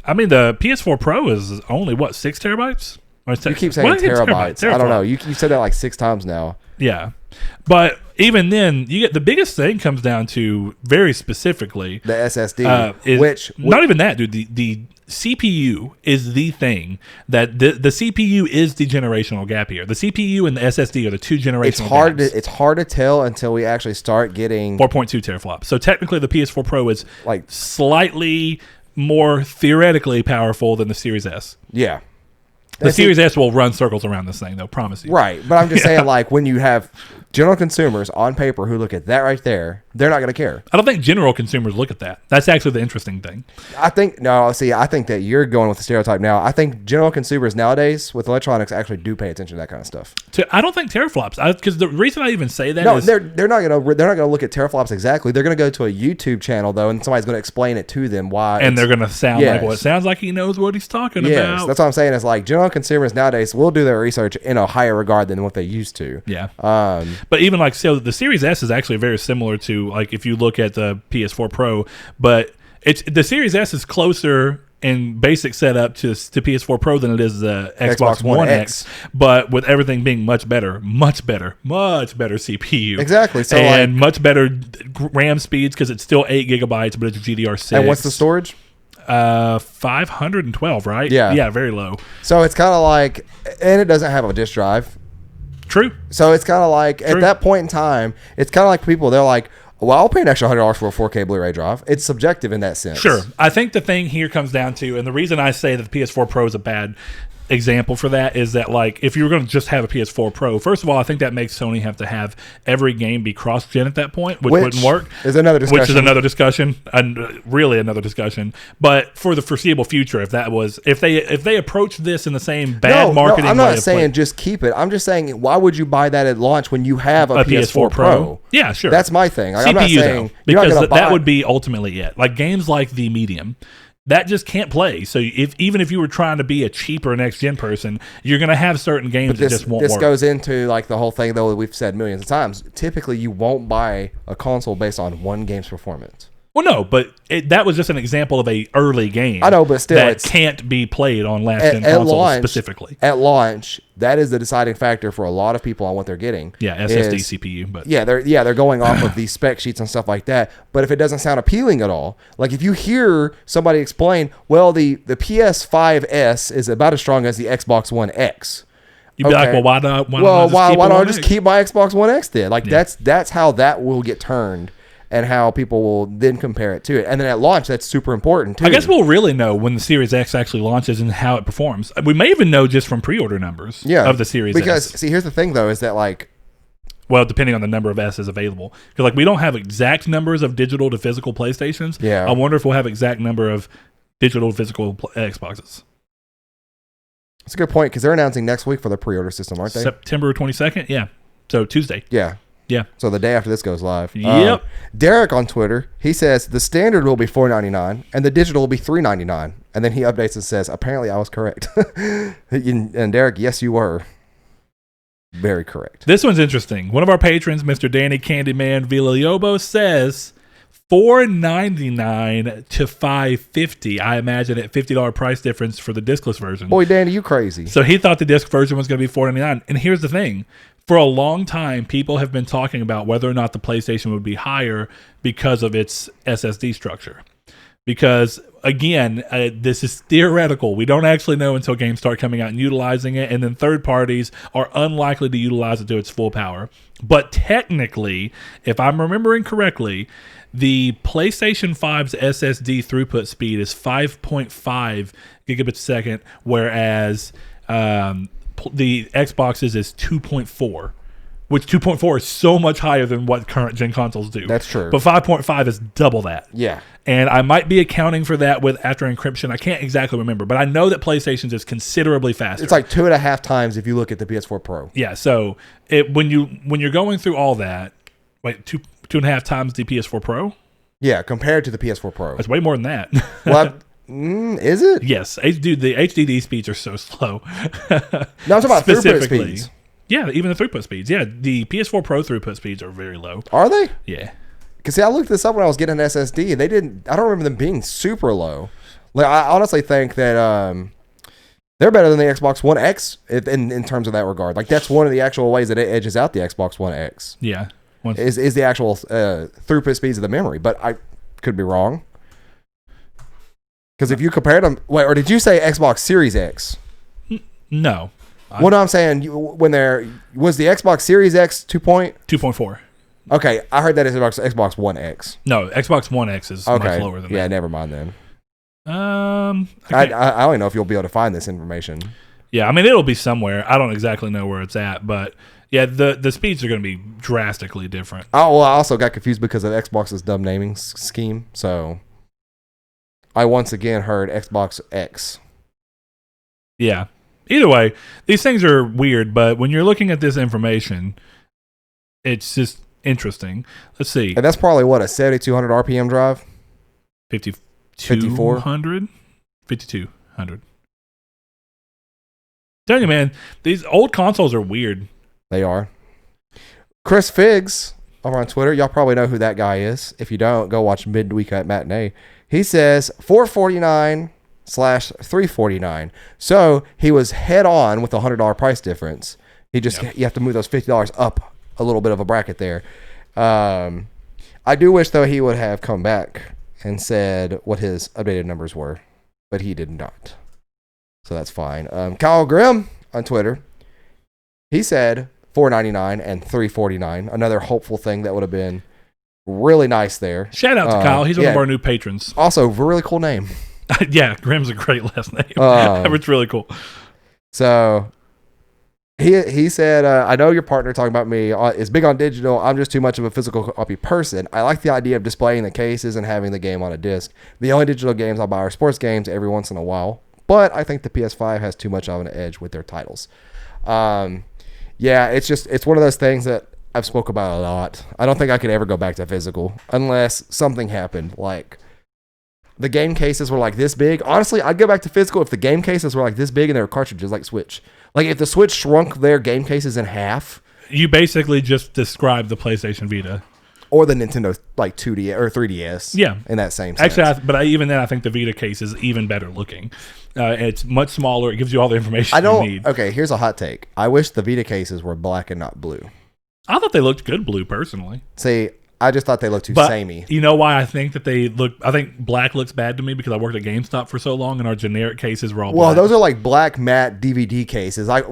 I mean, the PS4 Pro is only what, 6 terabytes? You keep saying terabytes. I don't know. You said that like 6 times now. Yeah. But even then, you get the biggest thing comes down to very specifically the SSD, which not even that, dude. The CPU is the thing that the CPU is the generational gap here. The CPU and the SSD are the two generational gaps. It's hard to tell until we actually start getting 4.2 teraflops. So technically, the PS4 Pro is like slightly more theoretically powerful than the Series S. Yeah. The Series S will run circles around this thing, though, promise you. Right, but I'm just saying, like, when you have general consumers on paper who look at that right there, they're not going to care. I don't think general consumers look at that. That's actually the interesting thing. I think that you're going with the stereotype now. I think general consumers nowadays with electronics actually do pay attention to that kind of stuff. I don't think teraflops, because the reason I even say that is... they're not going to look at teraflops exactly. They're going to go to a YouTube channel, though, and somebody's going to explain it to them why. And they're going to sound like, well, it sounds like he knows what he's talking about. That's what I'm saying. Is like general consumers nowadays will do their research in a higher regard than what they used to. Yeah. But even like, so the Series S is actually very similar to, like, if you look at the PS4 Pro, but the Series S is closer in basic setup to PS4 Pro than it is the Xbox One X, but with everything being much better CPU. Exactly. So and much better RAM speeds because it's still 8 gigabytes, but it's GDR6. And what's the storage? 512, right? Yeah, very low. So it's kind of like, and it doesn't have a disk drive. True. So it's kind of like, at that point in time, it's kind of like people, they're like, well, I'll pay an extra $100 for a 4K Blu-ray drive. It's subjective in that sense. Sure. I think the thing here comes down to, and the reason I say that the PS4 Pro is a bad example for that is that, like, if you were going to just have a PS4 Pro, first of all, I think that makes Sony have to have every game be cross-gen at that point, which wouldn't work. Is another discussion. Which is another discussion, and really another discussion. But for the foreseeable future, if they approach this in the same bad marketing, I'm not saying just keep it. I'm just saying, why would you buy that at launch when you have a PS4 Pro? Yeah, sure. That's my thing. Like, CPU, I'm not saying though, because that would be ultimately it. Like games like the Medium. That just can't play. So even if you were trying to be a cheaper next gen person, you're going to have certain games that just won't work. This goes into like the whole thing though that we've said millions of times. Typically, you won't buy a console based on one game's performance. Well, no, but that was just an example of a early game. I know, but still, that can't be played on last gen consoles specifically. At launch, that is the deciding factor for a lot of people on what they're getting. Yeah, SSD, CPU, but they're going off of these spec sheets and stuff like that. But if it doesn't sound appealing at all, like if you hear somebody explain, well, the PS5S is about as strong as the Xbox One X. You'd be like, well, why don't I just keep my Xbox One X then? Like that's how that will get turned. And how people will then compare it to it. And then at launch, that's super important, too. I guess we'll really know when the Series X actually launches and how it performs. We may even know just from pre-order numbers of the Series X. Because, see, here's the thing, though, is that, like... Well, depending on the number of S's available. Because, like, we don't have exact numbers of digital to physical PlayStations. Yeah. I wonder if we'll have exact number of digital to physical Xboxes. That's a good point, because they're announcing next week for the pre-order system, aren't they? September 22nd? Yeah. So, Tuesday. Yeah. Yeah. So the day after this goes live. Yep. Derek on Twitter, he says the standard will be $4.99 and the digital will be $3.99. And then he updates and says, apparently I was correct. And Derek, yes, you were. Very correct. This one's interesting. One of our patrons, Mr. Danny Candyman Villalobos, says $4.99 to $5.50. I imagine at $50 price difference for the discless version. Boy, Danny, you crazy. So he thought the disc version was going to be $4.99. And here's the thing. For a long time, people have been talking about whether or not the PlayStation would be higher because of its SSD structure. Because, again, this is theoretical. We don't actually know until games start coming out and utilizing it, and then third parties are unlikely to utilize it to its full power. But technically, if I'm remembering correctly, the PlayStation 5's SSD throughput speed is 5.5 gigabits a second, whereas... the Xbox's is 2.4, which 2.4 is so much higher than what current gen consoles do. That's true. But 5.5 is double that. Yeah. And I might be accounting for that with after encryption. I can't exactly remember, but I know that PlayStation's is considerably faster. It's like 2.5 times if you look at the PS4 Pro. Yeah. So when you're going through all that, wait, 2.5 times the PS4 Pro? Yeah, compared to the PS4 Pro. That's way more than that. Well, is it? Yes. Dude, the HDD speeds are so slow. No, I'm talking about throughput speeds. Yeah, even the throughput speeds. Yeah, the PS4 Pro throughput speeds are very low. Are they? Yeah. Because, see, I looked this up when I was getting an SSD, and I don't remember them being super low. Like, I honestly think that they're better than the Xbox One X in terms of that regard. Like, that's one of the actual ways that it edges out the Xbox One X. Yeah. Is the actual throughput speeds of the memory. But I could be wrong. Because if you compared them, or did you say Xbox Series X? No. What I'm saying, was the Xbox Series X 2.4. Okay, I heard that as Xbox One X. No, Xbox One X is much lower than that. Yeah, never mind then. Okay. I don't know if you'll be able to find this information. Yeah, I mean, it'll be somewhere. I don't exactly know where it's at, but yeah, the speeds are going to be drastically different. Oh, well, I also got confused because of Xbox's dumb naming scheme, so... I once again heard Xbox X. Yeah. Either way, these things are weird, but when you're looking at this information, it's just interesting. Let's see. And that's probably what, a 7,200 RPM drive? 5,200? 5,200. Tell you, man, these old consoles are weird. They are. Chris Figs over on Twitter. Y'all probably know who that guy is. If you don't, go watch Midweek at Matinee. He says $449/$349. So he was head on with a $100 price difference. You have to move those $50 up a little bit of a bracket there. I do wish though he would have come back and said what his updated numbers were, but he did not. So that's fine. Kyle Grimm on Twitter, he said $499 and $349. Another hopeful thing that would have been really nice there. Shout out to Kyle. He's one of our new patrons. Also, really cool name. Yeah, Grimm's a great last name. It's really cool. So he said, I know your partner talking about me is big on digital. I'm just too much of a physical copy person. I like the idea of displaying the cases and having the game on a disc. The only digital games I'll buy are sports games every once in a while. But I think the PS5 has too much of an edge with their titles. Yeah, it's one of those things that I've spoke about a lot. I don't think I could ever go back to physical unless something happened. Like the game cases were like this big. Honestly, I'd go back to physical if the game cases were like this big and they were cartridges like Switch. Like if the Switch shrunk their game cases in half. You basically just described the PlayStation Vita. Or the Nintendo like 2DS or 3DS. Yeah. In that same sense. Actually, even then, I think the Vita case is even better looking. It's much smaller. It gives you all the information you need. Okay, here's a hot take. I wish the Vita cases were black and not blue. I thought they looked good blue, personally. See, I just thought they looked too samey. You know why I think that they look? I think black looks bad to me because I worked at GameStop for so long, and our generic cases were all black. Well, those are like black matte DVD cases. A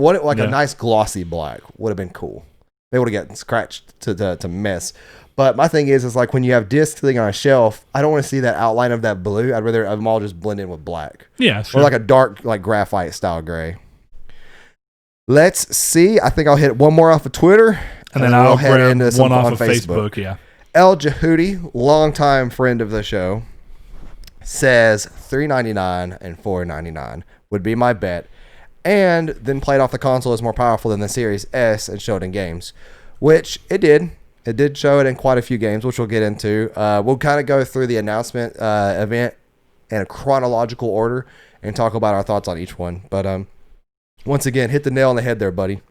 nice glossy black would have been cool. They would have gotten scratched to mess. But my thing is like when you have discs sitting on a shelf, I don't want to see that outline of that blue. I'd rather have them all just blend in with black. Yeah, sure. Or like a dark, like graphite style gray. Let's see. I think I'll hit one more off of Twitter. And then I'll head into one off of Facebook. Yeah. El Jehudi, longtime friend of the show, says $3.99 and $4.99 would be my bet. And then played off the console is more powerful than the Series S and showed in games, which it did. It did show it in quite a few games, which we'll get into. We'll kind of go through the announcement event in a chronological order and talk about our thoughts on each one. But once again, hit the nail on the head there, buddy.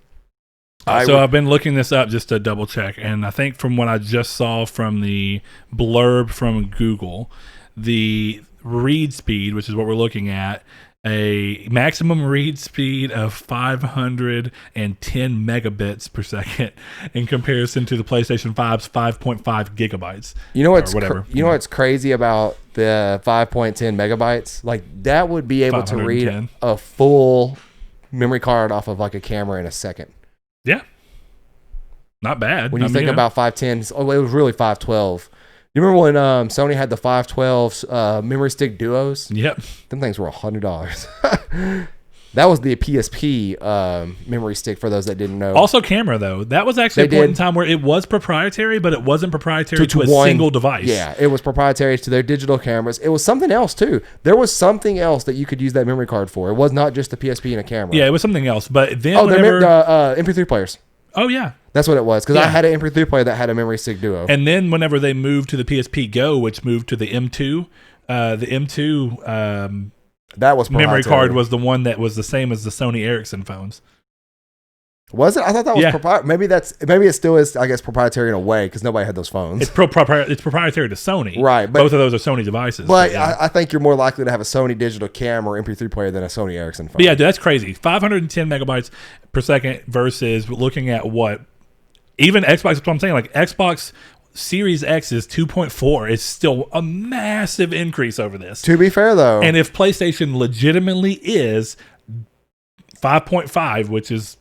I've been looking this up just to double check, and I think from what I just saw from the blurb from Google, the read speed, which is what we're looking at, a maximum read speed of 510 megabits per second in comparison to the PlayStation 5's 5.5 gigabytes. You know what's what's crazy about the 5.10 megabytes? Like that would be able to read a full memory card off of like a camera in a second. Yeah. Not bad. When you think about 510, it was really 512. You remember when Sony had the 512 memory stick duos? Yep. Them things were $100. That was the PSP memory stick for those that didn't know. Also camera, though. That was actually a point in time where it was proprietary, but it wasn't proprietary to a single device. Yeah, it was proprietary to their digital cameras. It was something else, too. There was something else that you could use that memory card for. It was not just a PSP and a camera. Yeah, it was something else. But then the MP3 players. Oh, yeah. That's what it was, because I had an MP3 player that had a memory stick duo. And then whenever they moved to the PSP Go, which moved to the M2, that was memory card was the one that was the same as the Sony Ericsson phones. Was it? I thought that was proprietary. Maybe it still is, I guess, proprietary in a way, because nobody had those phones. It's proprietary to Sony. Right. But, both of those are Sony devices. But I think you're more likely to have a Sony digital camera or MP3 player than a Sony Ericsson phone. But yeah, that's crazy. 510 megabytes per second versus looking at what even Xbox, that's what I'm saying, like Xbox Series X is 2.4. It's still a massive increase over this. To be fair, though. And if PlayStation legitimately is 5.5, which is,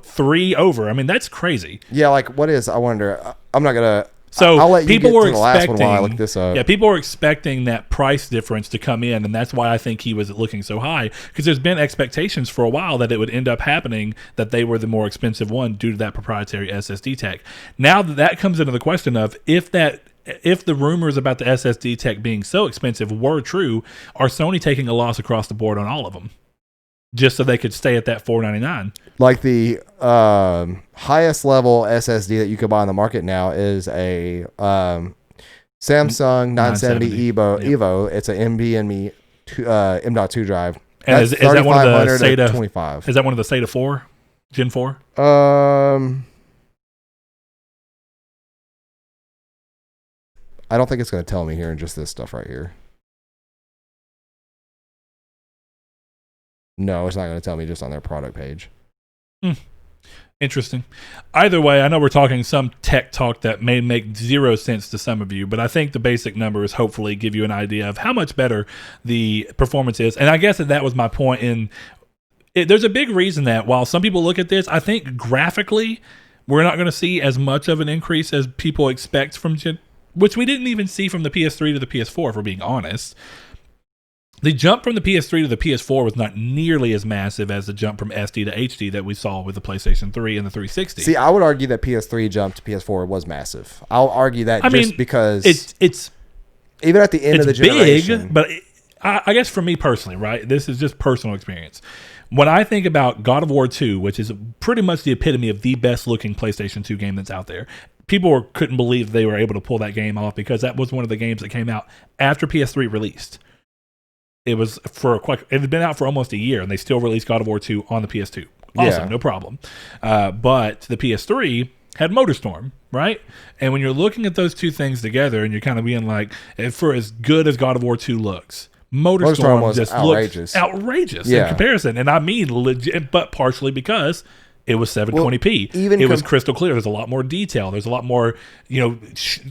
3 over? I mean, that's crazy. Yeah, like, what is, I wonder, I'm not going to... So I'll let you people get were to the last expecting, one while I look this up. Yeah, people were expecting that price difference to come in, and that's why I think he was looking so high. Because there's been expectations for a while that it would end up happening that they were the more expensive one due to that proprietary SSD tech. Now that comes into the question of if the rumors about the SSD tech being so expensive were true, are Sony taking a loss across the board on all of them? Just so they could stay at that $499. Like the highest level SSD that you could buy on the market now is a Samsung 970 Evo. It's an NVMe M.2 drive. And is that one of the SATA 25? Is that one of the SATA 4, Gen 4? I don't think it's going to tell me here in just this stuff right here. No, it's not going to tell me just on their product page. Interesting. Either way, I know we're talking some tech talk that may make zero sense to some of you, but I think the basic numbers hopefully give you an idea of how much better the performance is. And I guess that was my point there's a big reason that while some people look at this, I think graphically we're not going to see as much of an increase as people expect from which we didn't even see from the PS3 to the PS4, if we're being honest. The jump from the PS3 to the PS4 was not nearly as massive as the jump from SD to HD that we saw with the PlayStation 3 and the 360. See, I would argue that PS3 jump to PS4 was massive. I'll argue that because it's even at the end of the generation. Big, but I guess for me personally, right? This is just personal experience. When I think about God of War 2, which is pretty much the epitome of the best looking PlayStation 2 game that's out there, people couldn't believe they were able to pull that game off because that was one of the games that came out after PS3 released. It was it had been out for almost a year, and they still released God of War 2 on the PS2. Awesome, no problem. But the PS3 had MotorStorm, right? And when you're looking at those two things together, and you're kind of being like, for as good as God of War 2 looks, MotorStorm was just outrageous in comparison. And I mean legit, but partially because it was 720p. It was crystal clear. There's a lot more detail. There's a lot more,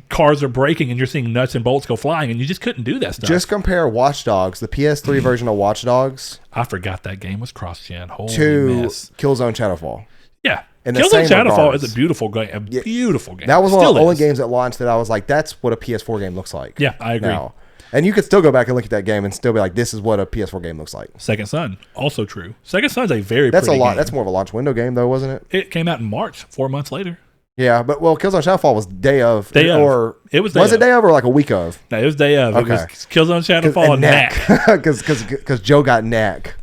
cars are braking and you're seeing nuts and bolts go flying, and you just couldn't do that stuff. Just compare Watch Dogs, the PS3 version of Watch Dogs. I forgot that game was cross-gen. Holy to mess. Killzone Shadowfall. Yeah. Killzone Shadowfall is a beautiful game. Beautiful game. That was one of the only games that launched that I was like, that's what a PS4 game looks like. Yeah, I agree. Now. And you could still go back and look at that game and still be like, this is what a PS4 game looks like. Second Son, also true. Second Son's a very pretty game. That's more of a launch window game, though, wasn't it? It came out in March, 4 months later. Yeah, but Killzone Shadowfall was day of. Or it was day was it day of or like a week of? No, it was day of. Okay. It was Killzone Shadowfall and Knack. Because Joe got Knack.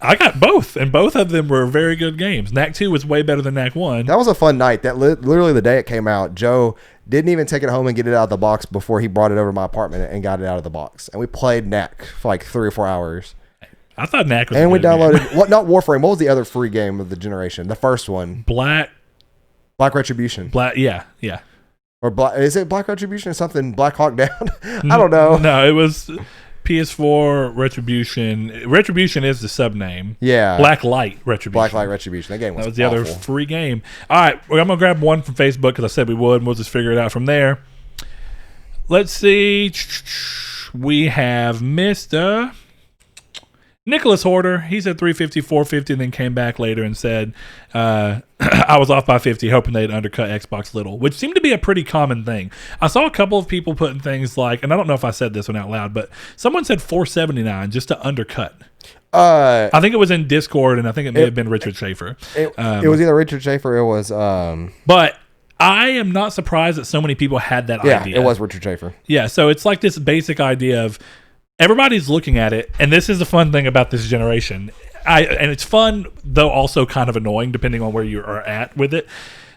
I got both, and both of them were very good games. Knack 2 was way better than Knack 1. That was a fun night. That literally the day it came out, Joe didn't even take it home and get it out of the box before he brought it over to my apartment and got it out of the box. And we played Knack for like 3 or 4 hours. I thought Knack was and we downloaded, not Warframe, what was the other free game of the generation? The first one. Black Retribution. Yeah. Or is it Black Retribution or something? Black Hawk Down? I don't know. No, it was PS4 Retribution. Retribution is the sub name. Yeah. Black Light Retribution. Black Light Retribution. That game was the other free game. All right, I'm going to grab one from Facebook because I said we would, and we'll just figure it out from there. Let's see. We have Mr. Nicholas Horder. He said 350, 450, and then came back later and said, I was off by 50, hoping they'd undercut Xbox little, which seemed to be a pretty common thing. I saw a couple of people putting things like, and I don't know if I said this one out loud, but someone said 479 just to undercut. I think it was in Discord, and I think it may have been Richard Schaefer. It was either Richard Schaefer or it was... But I am not surprised that so many people had that idea. Yeah, it was Richard Schaefer. Yeah, so it's like this basic idea of everybody's looking at it, and this is the fun thing about this generation. And it's fun, though also kind of annoying, depending on where you are at with it.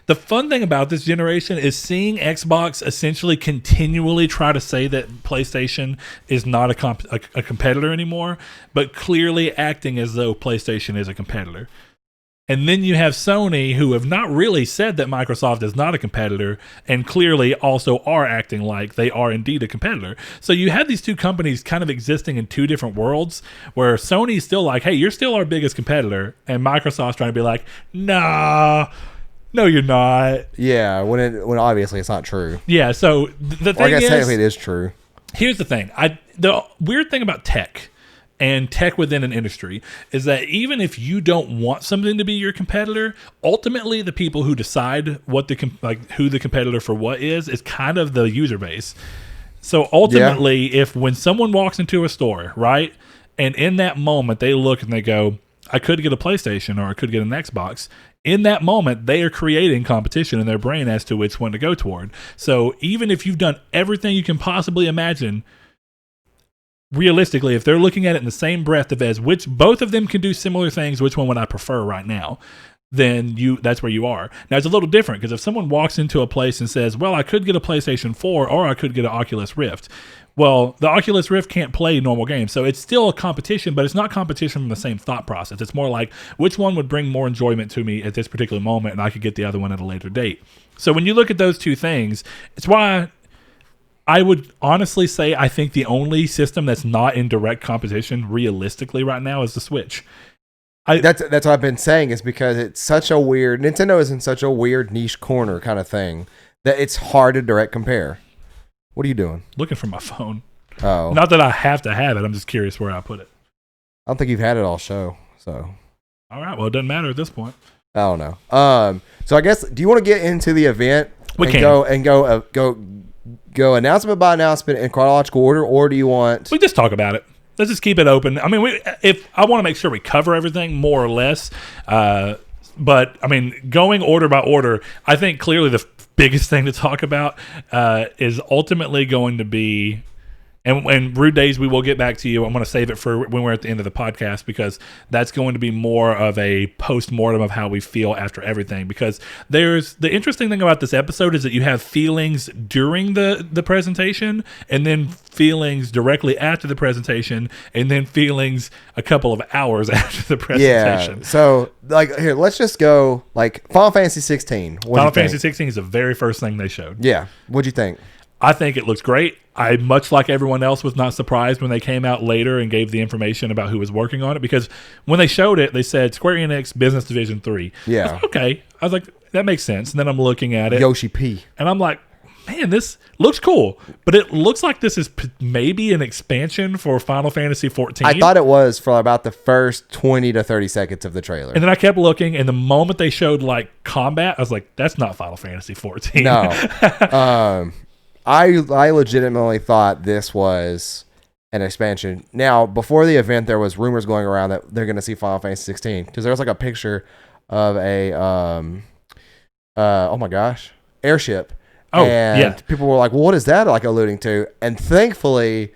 The fun thing about this generation is seeing Xbox essentially continually try to say that PlayStation is not a competitor anymore, but clearly acting as though PlayStation is a competitor. And then you have Sony, who have not really said that Microsoft is not a competitor, and clearly also are acting like they are indeed a competitor. So you have these two companies kind of existing in two different worlds, where Sony's still like, hey, you're still our biggest competitor, and Microsoft's trying to be like, nah, no, you're not. Yeah, when obviously it's not true. Yeah, so the thing is... I guess technically it is true. Here's the thing. The weird thing about tech... and tech within an industry is that even if you don't want something to be your competitor, ultimately the people who decide what who the competitor for what is kind of the user base. So ultimately, if when someone walks into a store, right, and in that moment they look and they go, I could get a PlayStation or I could get an Xbox. In that moment, they are creating competition in their brain as to which one to go toward. So even if you've done everything you can possibly imagine, realistically, if they're looking at it in the same breath as which both of them can do similar things, which one would I prefer right now? Then that's where you are. Now it's a little different because if someone walks into a place and says, well, I could get a PlayStation 4 or I could get an Oculus Rift. Well, the Oculus Rift can't play normal games, so it's still a competition, but it's not competition from the same thought process. It's more like which one would bring more enjoyment to me at this particular moment, and I could get the other one at a later date. So when you look at those two things, it's why I would honestly say I think the only system that's not in direct competition realistically right now is the Switch. That's what I've been saying, is because it's such a weird... Nintendo is in such a weird niche corner kind of thing that it's hard to direct compare. What are you doing? Looking for my phone. Oh. Not that I have to have it. I'm just curious where I put it. I don't think you've had it all show, so... All right, well, it doesn't matter at this point. I don't know. So I guess, do you want to get into the event? We can. Go announcement by announcement in chronological order, or do you want... We just talk about it. let's just keep it open. I mean, if I want to make sure we cover everything more or less, but I mean, going order by order, I think clearly the biggest thing to talk about is ultimately going to be. And Rude Days, we will get back to you. I'm going to save it for when we're at the end of the podcast because that's going to be more of a post-mortem of how we feel after everything. Because the interesting thing about this episode is that you have feelings during the presentation and then feelings directly after the presentation and then feelings a couple of hours after the presentation. Yeah, so like here, let's just go like Final Fantasy 16. Final Fantasy 16 is the very first thing they showed. Yeah. What'd you think? I think it looks great. I, much like everyone else, was not surprised when they came out later and gave the information about who was working on it because when they showed it, they said Square Enix Business Division 3. Yeah. I was like, okay. I was like, that makes sense. And then I'm looking at it. Yoshi P. And I'm like, man, this looks cool. But it looks like this is maybe an expansion for Final Fantasy 14. I thought it was for about the first 20 to 30 seconds of the trailer. And then I kept looking, and the moment they showed like combat, I was like, that's not Final Fantasy 14. No. I legitimately thought this was an expansion. Now, before the event, there was rumors going around that they're going to see Final Fantasy 16 because there was like a picture of a oh my gosh, airship. Oh, and yeah. People were like, well, what is that like alluding to? And thankfully,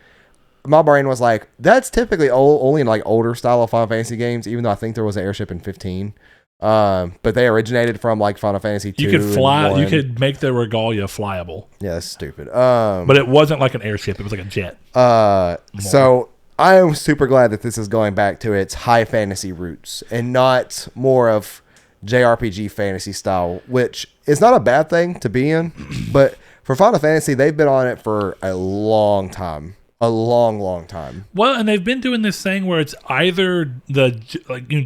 my brain was like, that's typically only in like older style of Final Fantasy games, even though I think there was an airship in 15. But they originated from like Final Fantasy 2. You could fly. You could make the regalia flyable. Yeah, that's stupid. But it wasn't like an airship. It was like a jet. So I am super glad that this is going back to its high fantasy roots and not more of JRPG fantasy style, which is not a bad thing to be in. But for Final Fantasy, they've been on it for a long time. A long time. Well, and they've been doing this thing where it's either the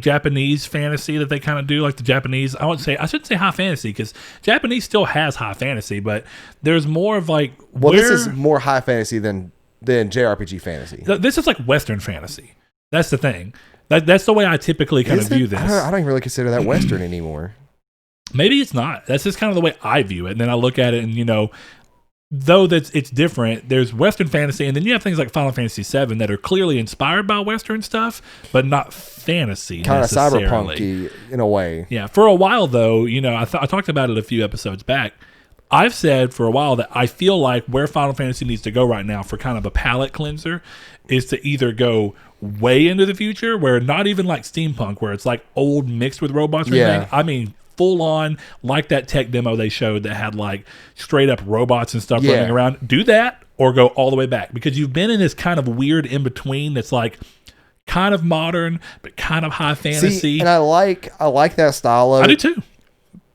Japanese fantasy that they kind of do, like the Japanese. I shouldn't say high fantasy because Japanese still has high fantasy, but there's more of like. Well, this is more high fantasy than JRPG fantasy. This is like Western fantasy. That's the thing. That's the way I typically kind of view this. I don't even really consider that Western anymore. Maybe it's not. That's just kind of the way I view it. And then I look at it and though it's different, there's Western fantasy, and then you have things like Final Fantasy VII that are clearly inspired by Western stuff, but not fantasy kind of necessarily. cyberpunk-y in a way. Yeah. For a while, though, I talked about it a few episodes back. I've said for a while that I feel like where Final Fantasy needs to go right now for kind of a palate cleanser is to either go way into the future, where not even like steampunk, where it's like old mixed with robots or anything. I mean, full on, like that tech demo they showed that had like straight up robots and stuff running around. Do that or go all the way back, because you've been in this kind of weird in between that's like kind of modern but kind of high fantasy. See, and I like that style of I do too.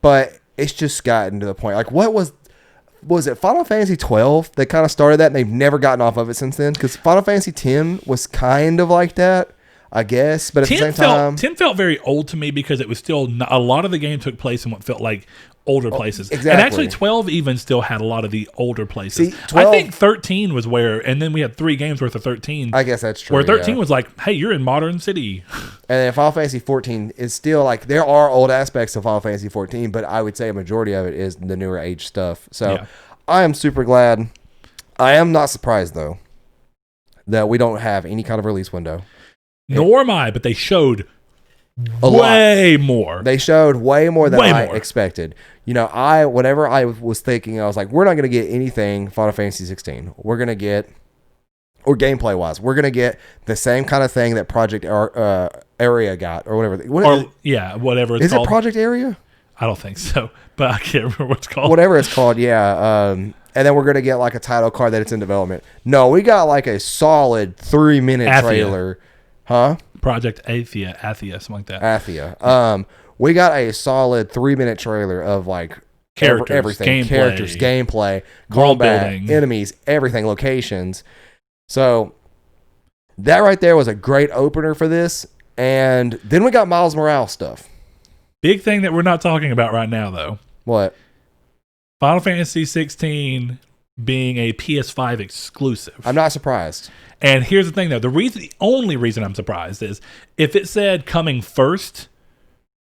But it's just gotten to the point. Like, what was it Final Fantasy 12 that kind of started that, and they've never gotten off of it since then? Because Final Fantasy 10 was kind of like that, I guess, but at the same time, 10 felt very old to me because it was still a lot of the game took place in what felt like older places. Exactly. And actually 12 even still had a lot of the older places. See, 12, I think 13 was where, and then we had 3 games worth of 13. I guess that's true. Where 13 was like, hey, you're in modern city. And then Final Fantasy 14 is still like, there are old aspects of Final Fantasy 14, but I would say a majority of it is the newer age stuff. So I am super glad. I am not surprised though that we don't have any kind of release window. Nor am I, but they showed way more. They showed way more than I expected. Whenever I was thinking, I was like, we're not going to get anything Final Fantasy 16. We're going to get, or gameplay wise, we're going to get the same kind of thing that Project Area got, or whatever. Whatever it's called. Is it Project Area? I don't think so, but I can't remember what it's called. Whatever it's called, yeah. And then we're going to get like a title card that it's in development. No, we got like a solid 3-minute trailer. Huh? Project Athia, something like that. Athia. We got a solid 3-minute trailer of like everything. Characters, gameplay, world combat, building, enemies, everything, locations. So that right there was a great opener for this. And then we got Miles Morales stuff. Big thing that we're not talking about right now, though. What? Final Fantasy 16 being a PS5 exclusive. I'm not surprised. And here's the thing, though. The only reason I'm surprised is if it said coming first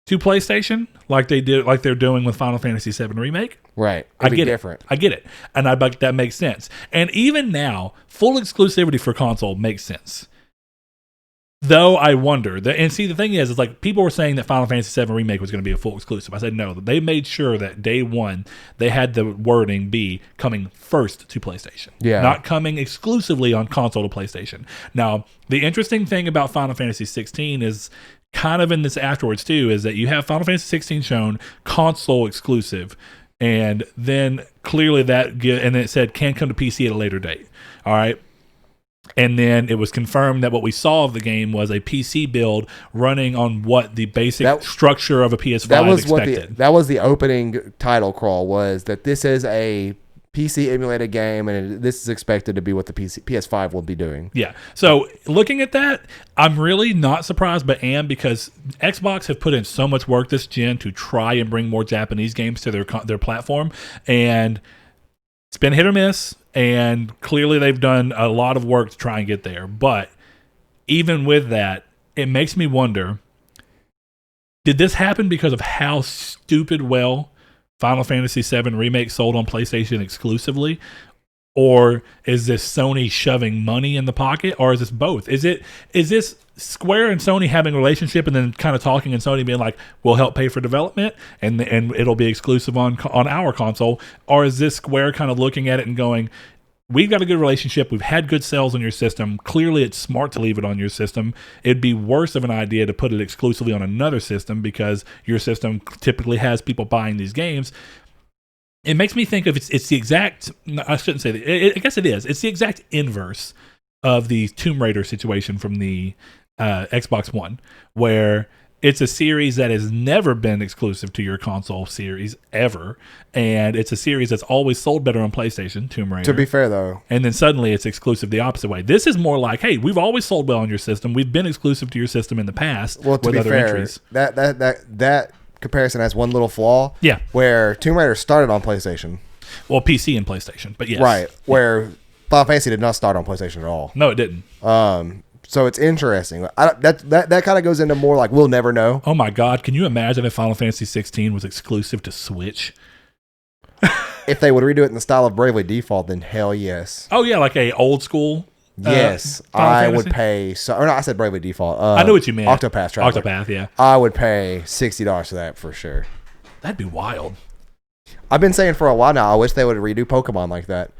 to PlayStation, like they're doing with Final Fantasy VII Remake. Right. I get it. I get it. And that makes sense. And even now, full exclusivity for console makes sense. Though I wonder, and see, the thing is like people were saying that Final Fantasy VII Remake was going to be a full exclusive. I said no. They made sure that day one they had the wording be coming first to PlayStation, not coming exclusively on console to PlayStation. Now, the interesting thing about Final Fantasy 16 is kind of in this afterwards too, is that you have Final Fantasy 16 shown console exclusive, and then clearly and then it said can come to PC at a later date. All right. And then it was confirmed that what we saw of the game was a PC build running on what the basic structure of a PS5 expected. That was the opening title crawl, was that this is a PC emulated game, and this is expected to be what the PS5 will be doing. Yeah. So looking at that, I'm really not surprised, but am, because Xbox have put in so much work this gen to try and bring more Japanese games to their platform, and it's been hit or miss. And clearly they've done a lot of work to try and get there. But even with that, it makes me wonder, did this happen because of how stupid well Final Fantasy VII Remake sold on PlayStation exclusively? Or is this Sony shoving money in the pocket? Or is this both? Is this Square and Sony having a relationship and then kind of talking and Sony being like, we'll help pay for development and it'll be exclusive on our console? Or is this Square kind of looking at it and going, we've got a good relationship, we've had good sales on your system, clearly it's smart to leave it on your system. It'd be worse of an idea to put it exclusively on another system because your system typically has people buying these games. It makes me think of it's the exact, I shouldn't say that, I guess it is. It's the exact inverse of the Tomb Raider situation from the Xbox One, where it's a series that has never been exclusive to your console series ever, and it's a series that's always sold better on PlayStation, Tomb Raider. To be fair, though. And then suddenly it's exclusive the opposite way. This is more like, hey, we've always sold well on your system. We've been exclusive to your system in the past with other entries. That comparison has one little flaw. Yeah. Where Tomb Raider started on PlayStation. Well, PC and PlayStation, but yes. Right. Where Final Fantasy did not start on PlayStation at all. No, it didn't. So it's interesting. That kind of goes into more like we'll never know. Oh my God. Can you imagine if Final Fantasy 16 was exclusive to Switch? If they would redo it in the style of Bravely Default, then hell yes. Oh yeah, like a old school. Yes, I would pay. I said Bravely Default. I know what you meant. Octopath Traveler. Octopath, yeah. I would pay $60 for that for sure. That'd be wild. I've been saying for a while now, I wish they would redo Pokemon like that.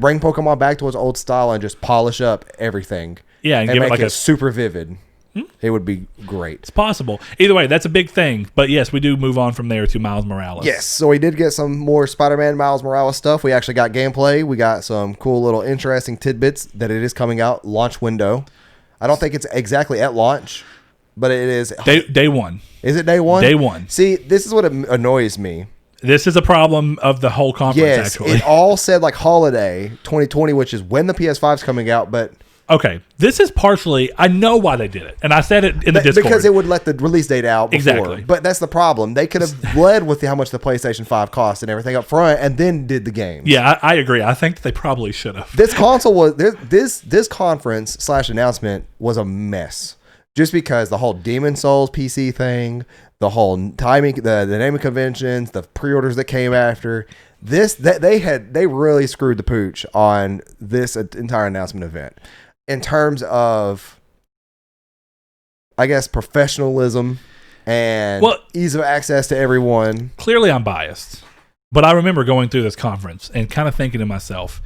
Bring Pokemon back to its old style and just polish up everything. Yeah, and give make it like it super vivid. It would be great. It's possible. Either way, that's a big thing. But yes, we do move on from there to Miles Morales. Yes, so we did get some more Spider-Man Miles Morales stuff. We actually got gameplay. We got some cool little interesting tidbits that it is coming out launch window. I don't think it's exactly at launch, but it is day one. Is it day one? Day one. See, this is what annoys me. This is a problem of the whole conference, yes, actually. It all said like holiday 2020, which is when the PS5's coming out, but... Okay, this is partially... I know why they did it, and I said it in the Discord. Because it would let the release date out before. Exactly. But that's the problem. They could have led with how much the PlayStation 5 cost and everything up front, and then did the game. Yeah, I agree. I think they probably should have. This console was... This conference / announcement was a mess. Just because the whole Demon Souls PC thing, the whole timing, the naming conventions, the pre-orders that came after... They really screwed the pooch on this entire announcement event. In terms of, I guess, professionalism and ease of access to everyone. Clearly I'm biased, but I remember going through this conference and kind of thinking to myself,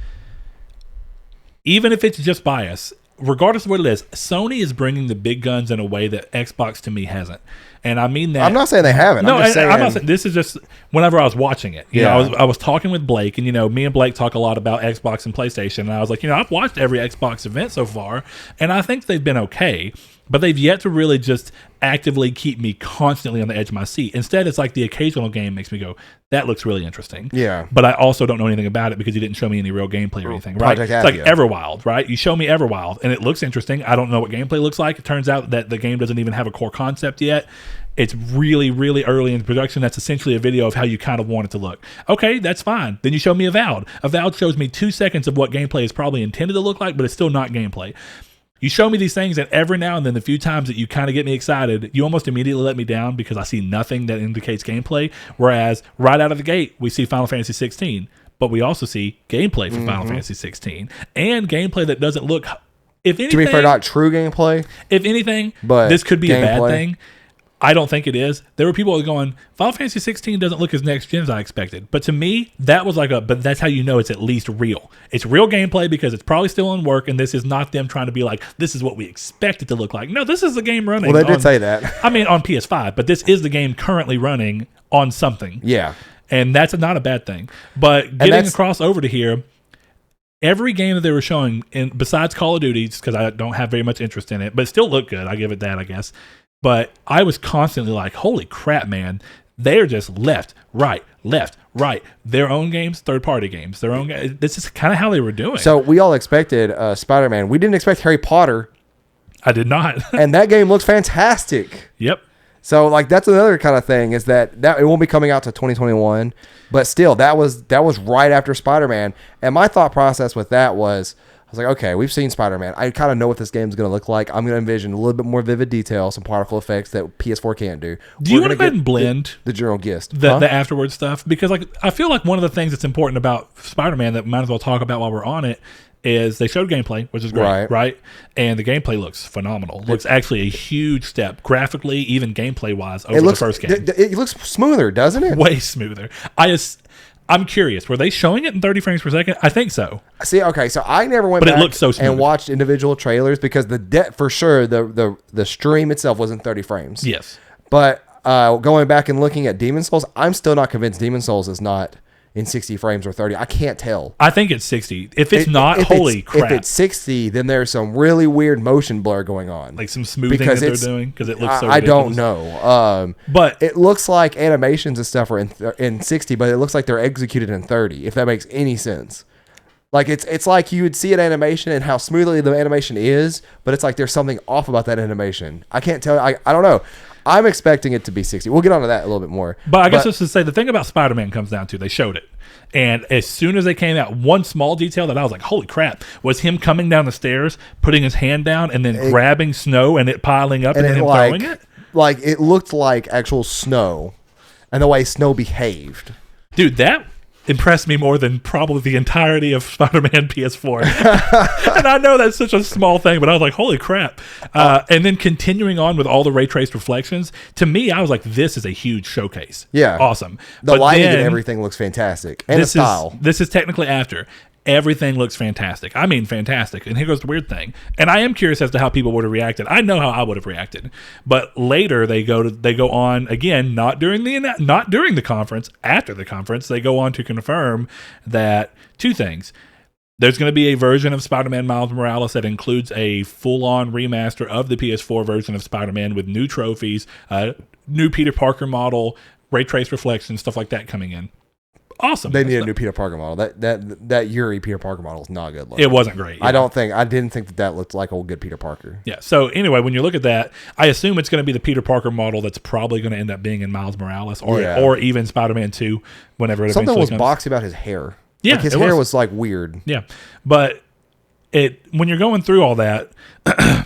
even if it's just bias, regardless of what it is, Sony is bringing the big guns in a way that Xbox to me hasn't. And I mean that. I'm not saying they haven't. No, I'm not saying, this is just whenever I was watching it. You know, I was talking with Blake, and me and Blake talk a lot about Xbox and PlayStation. And I was like, I've watched every Xbox event so far, and I think they've been okay, but they've yet to really just actively keep me constantly on the edge of my seat. Instead, it's like the occasional game makes me go, that looks really interesting. Yeah. But I also don't know anything about it because you didn't show me any real gameplay or anything, right? Project It's like Everwild, right? You show me Everwild, and it looks interesting. I don't know what gameplay looks like. It turns out that the game doesn't even have a core concept yet. It's really, really early in production. That's essentially a video of how you kind of want it to look. Okay, that's fine. Then you show me Avowed. Avowed shows me 2 seconds of what gameplay is probably intended to look like, but it's still not gameplay. You show me these things, and every now and then, the few times that you kind of get me excited, you almost immediately let me down because I see nothing that indicates gameplay. Whereas right out of the gate, we see Final Fantasy 16, but we also see gameplay for Final Fantasy 16 and gameplay that doesn't look if anything, to be fair, not true gameplay. If anything, but this could be a bad gameplay. thing. I don't think it is. There were people going, Final Fantasy 16 doesn't look as next gen as I expected. But to me, that was like but that's how you know it's at least real. It's real gameplay because it's probably still in work, and this is not them trying to be like, this is what we expect it to look like. No, this is the game running. Well, they did say that. I mean, on PS5, but this is the game currently running on something. Yeah. And that's not a bad thing. But getting across over to here, every game that they were showing, besides Call of Duty, just because I don't have very much interest in it, but it still looked good. I give it that, I guess. But I was constantly like, holy crap, man. They're just left, right. Their own games, third-party games. Their own. This is kind of how they were doing. So we all expected Spider-Man. We didn't expect Harry Potter. I did not. And that game looks fantastic. Yep. So like that's another kind of thing is that it won't be coming out to 2021, but still that was right after Spider-Man. And my thought process with that was I was like, okay, we've seen Spider-Man. I kind of know what this game's going to look like. I'm going to envision a little bit more vivid detail, some particle effects that PS4 can't do. Do you want to go ahead and blend the general gist? The afterward stuff? Because like I feel like one of the things that's important about Spider-Man that we might as well talk about while we're on it is they showed gameplay, which is great, right? And the gameplay looks phenomenal. Looks actually a huge step graphically, even gameplay-wise, over the first game. It looks smoother, doesn't it? Way smoother. I'm curious. Were they showing it in 30 frames per second? I think so. See, okay, so I never went back it looked so smooth and watched individual trailers because for sure the stream itself was in 30 frames. Yes. But going back and looking at Demon Souls, I'm still not convinced Demon Souls is not in 60 frames or 30. I can't tell. I think it's 60. If it's not, holy crap. If it's 60, then there's some really weird motion blur going on. Like some smoothing that they're doing because it looks so ridiculous. I don't know. But it looks like animations and stuff are in 60, but it looks like they're executed in 30, if that makes any sense. Like it's like you would see an animation and how smoothly the animation is, but it's like there's something off about that animation. I can't tell. I don't know. I'm expecting it to be 60. We'll get onto that a little bit more. But I guess just to say, the thing about Spider-Man comes down to they showed it. And as soon as they came out, one small detail that I was like, holy crap, was him coming down the stairs, putting his hand down, and then grabbing snow and it piling up and then him throwing it. Like, it looked like actual snow and the way snow behaved. Dude, that impressed me more than probably the entirety of Spider-Man PS4. And I know that's such a small thing, but I was like, holy crap. And then continuing on with all the ray traced reflections, to me, I was like, this is a huge showcase. Yeah. Awesome. The lighting and everything looks fantastic. And the style. This is technically after. Everything looks fantastic. I mean, fantastic. And here goes the weird thing. And I am curious as to how people would have reacted. I know how I would have reacted. But later they go on again, not during the conference, after the conference, they go on to confirm that two things. There's going to be a version of Spider-Man Miles Morales that includes a full-on remaster of the PS4 version of Spider-Man with new trophies, new Peter Parker model, ray trace reflections, stuff like that coming in. Awesome. They need a new Peter Parker model. That Yuri Peter Parker model is not good looking. It wasn't great. I didn't think that looked like old good Peter Parker. Yeah. So anyway, when you look at that, I assume it's going to be the Peter Parker model that's probably going to end up being in Miles Morales or even Spider-Man 2 whenever it something was comes. boxy about his hair. Yeah, like his hair was like weird. Yeah, but when you're going through all that, and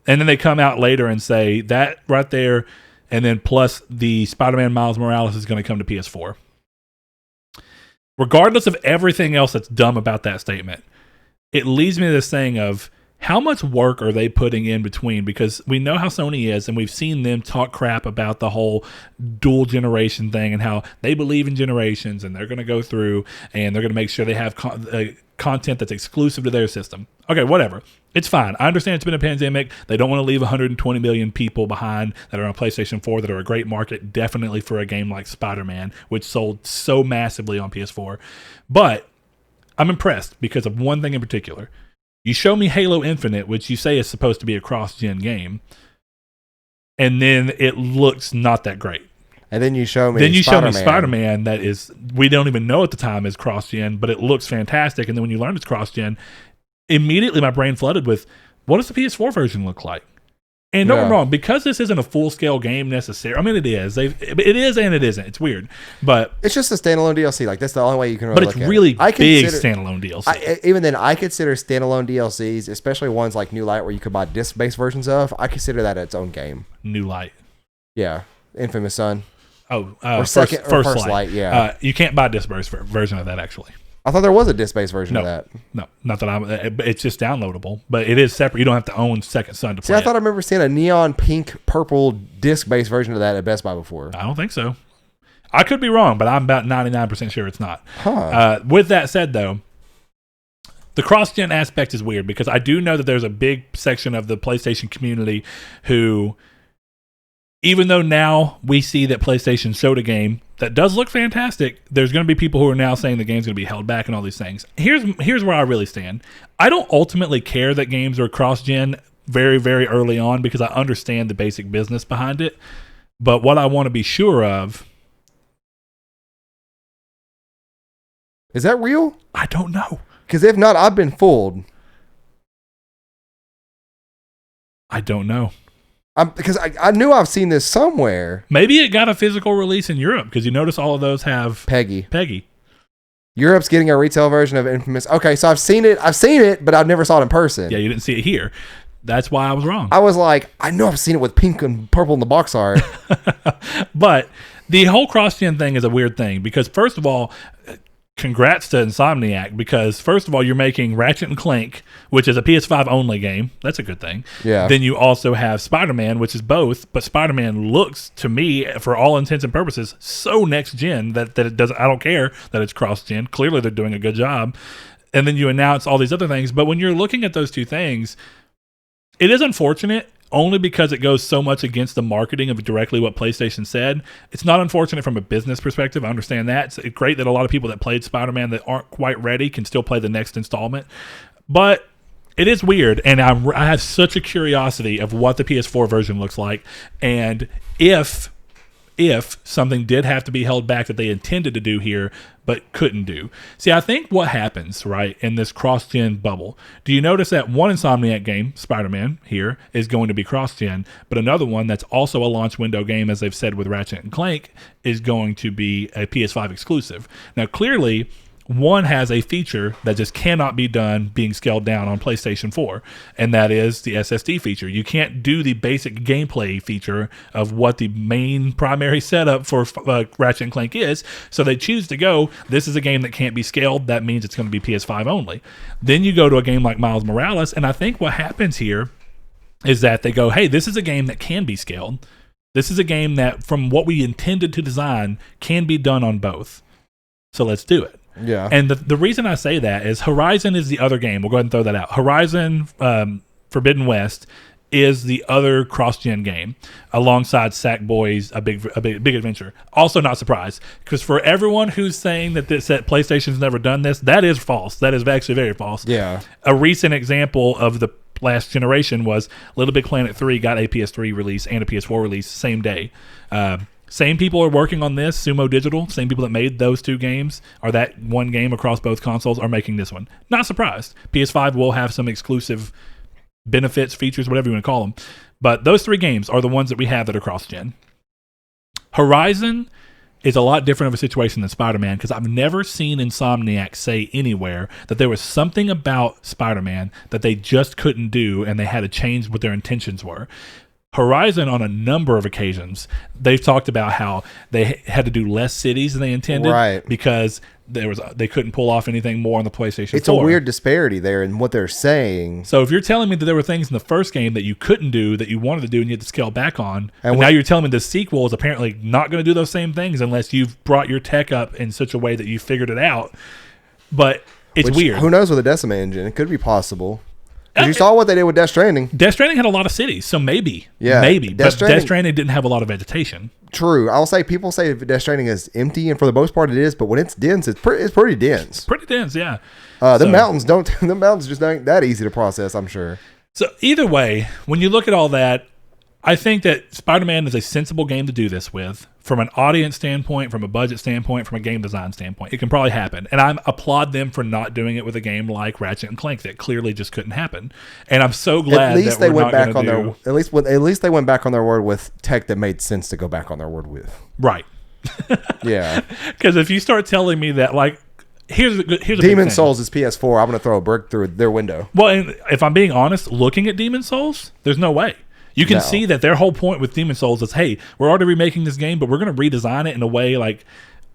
then they come out later and say that right there, and then plus the Spider-Man Miles Morales is going to come to PS4. Regardless of everything else that's dumb about that statement, it leads me to this thing of how much work are they putting in between? Because we know how Sony is, and we've seen them talk crap about the whole dual generation thing and how they believe in generations, and they're going to go through and they're going to make sure they have content that's exclusive to their system. Okay, whatever. It's fine. I understand it's been a pandemic. They don't want to leave 120 million people behind that are on PlayStation 4 that are a great market, definitely for a game like Spider-Man, which sold so massively on PS4. But I'm impressed because of one thing in particular. You show me Halo Infinite, which you say is supposed to be a cross-gen game, and then it looks not that great. And then you show me Spider-Man that is, we don't even know at the time is cross-gen, but it looks fantastic. And then when you learn it's cross-gen, immediately my brain flooded with, what does the PS4 version look like? And don't get me wrong, because this isn't a full-scale game necessarily. I mean, it is. It is and it isn't. It's weird. But it's just a standalone DLC. Like, that's the only way you can really look at it. But it's really big standalone DLC. Even then, I consider standalone DLCs, especially ones like New Light where you could buy disc-based versions of, I consider that its own game. New Light. Yeah. Infamous Son. Oh, First Light, yeah. You can't buy a disc-based version of that, actually. I thought there was a disc-based version of that. No, not that it's just downloadable, but it is separate. You don't have to own Second Son to play. See, I thought I remember seeing a neon pink purple disc-based version of that at Best Buy before. I don't think so. I could be wrong, but I'm about 99% sure it's not. Huh. With that said, though, the cross-gen aspect is weird because I do know that there's a big section of the PlayStation community who, even though now we see that PlayStation showed a game that does look fantastic, there's going to be people who are now saying the game's going to be held back and all these things. Here's where I really stand. I don't ultimately care that games are cross-gen very, very early on because I understand the basic business behind it. But what I want to be sure of... Is that real? I don't know. Because if not, I've been fooled. I don't know. Because I knew I've seen this somewhere. Maybe it got a physical release in Europe because you notice all of those have Peggy. Europe's getting a retail version of Infamous. Okay, so I've seen it, but I've never saw it in person. Yeah, you didn't see it here. That's why I was wrong. I was like, I know I've seen it with pink and purple in the box art. But the whole cross-gen thing is a weird thing because, first of all, congrats to Insomniac because, first of all, you're making Ratchet and Clank, which is a PS5 only game. That's a good thing. Yeah. Then you also have Spider-Man, which is both, but Spider-Man looks to me, for all intents and purposes, so next gen that it doesn't. I don't care that it's cross-gen. Clearly, they're doing a good job. And then you announce all these other things. But when you're looking at those two things, it is unfortunate. Only because it goes so much against the marketing of directly what PlayStation said. It's not unfortunate from a business perspective. I understand that. It's great that a lot of people that played Spider-Man that aren't quite ready can still play the next installment. But it is weird, and I have such a curiosity of what the PS4 version looks like, and if something did have to be held back that they intended to do here but couldn't do. See, I think what happens, right, in this cross-gen bubble, do you notice that one Insomniac game, Spider-Man here, is going to be cross-gen, but another one that's also a launch window game, as they've said with Ratchet and Clank, is going to be a PS5 exclusive. Now, clearly, one has a feature that just cannot be done being scaled down on PlayStation 4, and that is the SSD feature. You can't do the basic gameplay feature of what the main primary setup for Ratchet and Clank is, so they choose to go, this is a game that can't be scaled, that means it's going to be PS5 only. Then you go to a game like Miles Morales, and I think what happens here is that they go, hey, this is a game that can be scaled. This is a game that, from what we intended to design, can be done on both. So let's do it. Yeah. And the reason I say that is Horizon is the other game. We'll go ahead and throw that out. Horizon Forbidden West is the other cross-gen game alongside Sackboy's a big adventure. Also not surprised because for everyone who's saying that PlayStation's never done this, that is false. That is actually very false. Yeah. A recent example of the last generation was Little Big Planet 3 got a PS3 release and a PS4 release same day. Same people are working on this, Sumo Digital, same people that made those two games, or that one game across both consoles, are making this one. Not surprised. PS5 will have some exclusive benefits, features, whatever you want to call them. But those three games are the ones that we have that are cross-gen. Horizon is a lot different of a situation than Spider-Man because I've never seen Insomniac say anywhere that there was something about Spider-Man that they just couldn't do and they had to change what their intentions were. Horizon, on a number of occasions, they've talked about how they had to do less cities than they intended, right, because they couldn't pull off anything more on the PlayStation 4. It's a weird disparity there in what they're saying. So if you're telling me that there were things in the first game that you couldn't do that you wanted to do and you had to scale back on, and now you're telling me the sequel is apparently not going to do those same things unless you've brought your tech up in such a way that you figured it out. But it's weird. Who knows with the Decima engine? It could be possible. You saw what they did with Death Stranding. Death Stranding had a lot of cities, so maybe. Yeah, maybe. Death Stranding didn't have a lot of vegetation. True. I'll say people say Death Stranding is empty, and for the most part it is, but when it's dense, it's pretty dense. Pretty dense, yeah. The mountains just ain't that easy to process, I'm sure. So either way, when you look at all that, I think that Spider-Man is a sensible game to do this with. From an audience standpoint, from a budget standpoint, from a game design standpoint, it can probably happen. And I applaud them for not doing it with a game like Ratchet and Clank that clearly just couldn't happen. And I'm so glad that they went back on their at least they went back on their word with tech that made sense to go back on their word with. Right. Yeah. Because if you start telling me that, like, here's a Demon Souls is PS4, I'm going to throw a brick through their window. Well, and if I'm being honest, looking at Demon Souls, there's no way. You can see that their whole point with Demon Souls is, hey, we're already remaking this game, but we're going to redesign it in a way like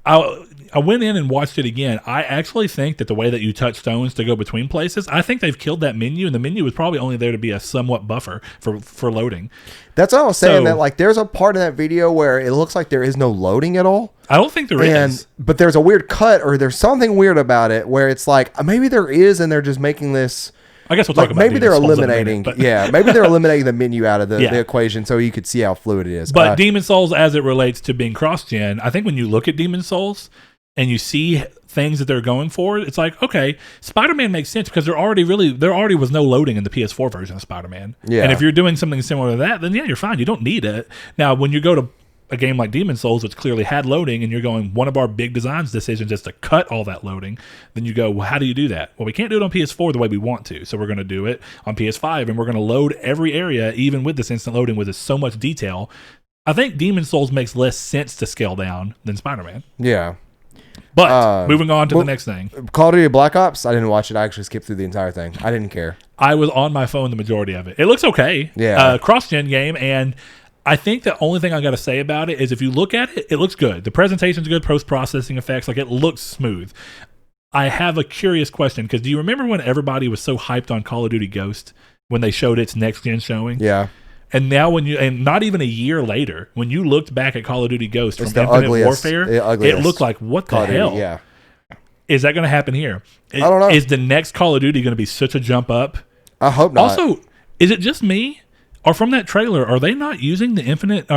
I went in and watched it again. I actually think that the way that you touch stones to go between places, I think they've killed that menu, and the menu was probably only there to be a somewhat buffer for loading. That's what I was saying, that like there's a part in that video where it looks like there is no loading at all. I don't think there is. But there's a weird cut, or there's something weird about it where it's like maybe there is, and they're just making this. I guess we'll talk about maybe they're Demon's Souls eliminating. in a minute, Maybe they're eliminating the menu out of the equation so you could see how fluid it is. But Demon's Souls, as it relates to being cross-gen, I think when you look at Demon's Souls and you see things that they're going for, it's like, okay, Spider-Man makes sense because there already was no loading in the PS4 version of Spider-Man. Yeah. And if you're doing something similar to that, then yeah, you're fine. You don't need it. Now, when you go to a game like Demon's Souls, which clearly had loading, and you're going, one of our big designs decisions is to cut all that loading, then you go, well, how do you do that? Well, we can't do it on PS4 the way we want to, so we're going to do it on PS5, and we're going to load every area, even with this instant loading, with so much detail. I think Demon's Souls makes less sense to scale down than Spider-Man. Yeah. But moving on to the next thing. Call of Duty Black Ops, I didn't watch it. I actually skipped through the entire thing. I didn't care. I was on my phone the majority of it. It looks okay. Yeah. Cross-gen game, and I think the only thing I got to say about it is if you look at it, it looks good. The presentation's good, post-processing effects, like it looks smooth. I have a curious question, because do you remember when everybody was so hyped on Call of Duty Ghost when they showed its next-gen showing? Yeah. And now and not even a year later, when you looked back at Call of Duty Ghost from Infinite Warfare, it looked like, what the hell? Duty, yeah. Is that going to happen here? I don't know. Is the next Call of Duty going to be such a jump up? I hope not. Also, is it just me? Or from that trailer, are they not using the Infinite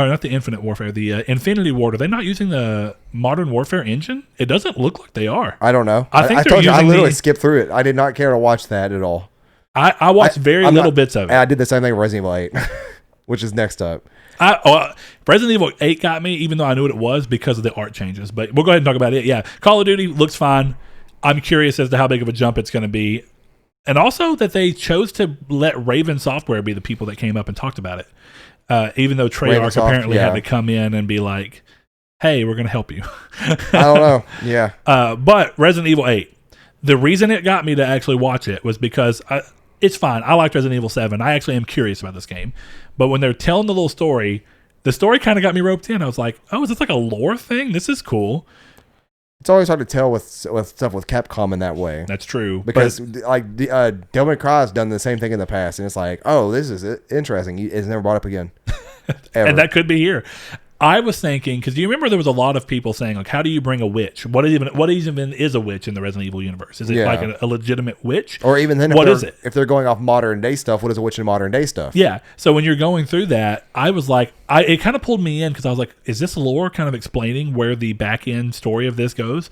Warfare, the Infinity Ward? Are they not using the Modern Warfare engine? It doesn't look like they are. I don't know. I think I literally skipped through it. I did not care to watch that at all. I watched little bits of it. And I did the same thing with Resident Evil 8, which is next up. Resident Evil 8 got me, even though I knew what it was because of the art changes. But we'll go ahead and talk about it. Yeah, Call of Duty looks fine. I'm curious as to how big of a jump it's going to be. And also that they chose to let Raven Software be the people that came up and talked about it. Even though Treyarch apparently had to come in and be like, hey, we're going to help you. I don't know. Yeah. But Resident Evil 8, the reason it got me to actually watch it was because it's fine. I liked Resident Evil 7. I actually am curious about this game. But when they're telling the little story, the story kind of got me roped in. I was like, oh, is this like a lore thing? This is cool. It's always hard to tell with stuff with Capcom in that way. That's true. Because Devil May Cry has done the same thing in the past, and it's like, oh, this is interesting. It's never brought up again. And that could be here. I was thinking, because do you remember there was a lot of people saying, like, how do you bring a witch? What even is a witch in the Resident Evil universe? Is it like a legitimate witch? Or even then, what is it? If they're going off modern day stuff, what is a witch in modern day stuff? Yeah. So when you're going through that, I was like, it kind of pulled me in because I was like, is this lore kind of explaining where the back end story of this goes?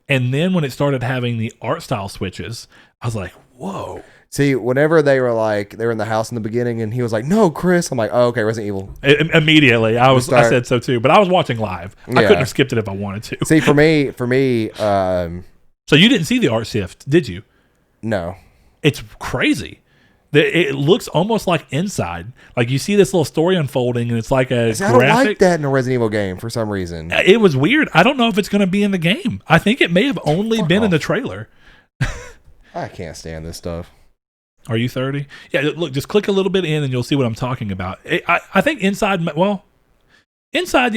And then when it started having the art style switches, I was like, whoa. See, whenever they were in the house in the beginning, and he was like, "No, Chris," I'm like, "Oh, okay, Resident Evil." Immediately, I said so too, but I was watching live. I couldn't have skipped it if I wanted to. See, for me. So you didn't see the art shift, did you? No. It's crazy. It looks almost like Inside. Like you see this little story unfolding, and it's like a graphic. I don't like that in a Resident Evil game for some reason. It was weird. I don't know if it's going to be in the game. I think it may have only been in the trailer. I can't stand this stuff. Are you 30? Yeah, look, just click a little bit in and you'll see what I'm talking about. I think Inside, yeah,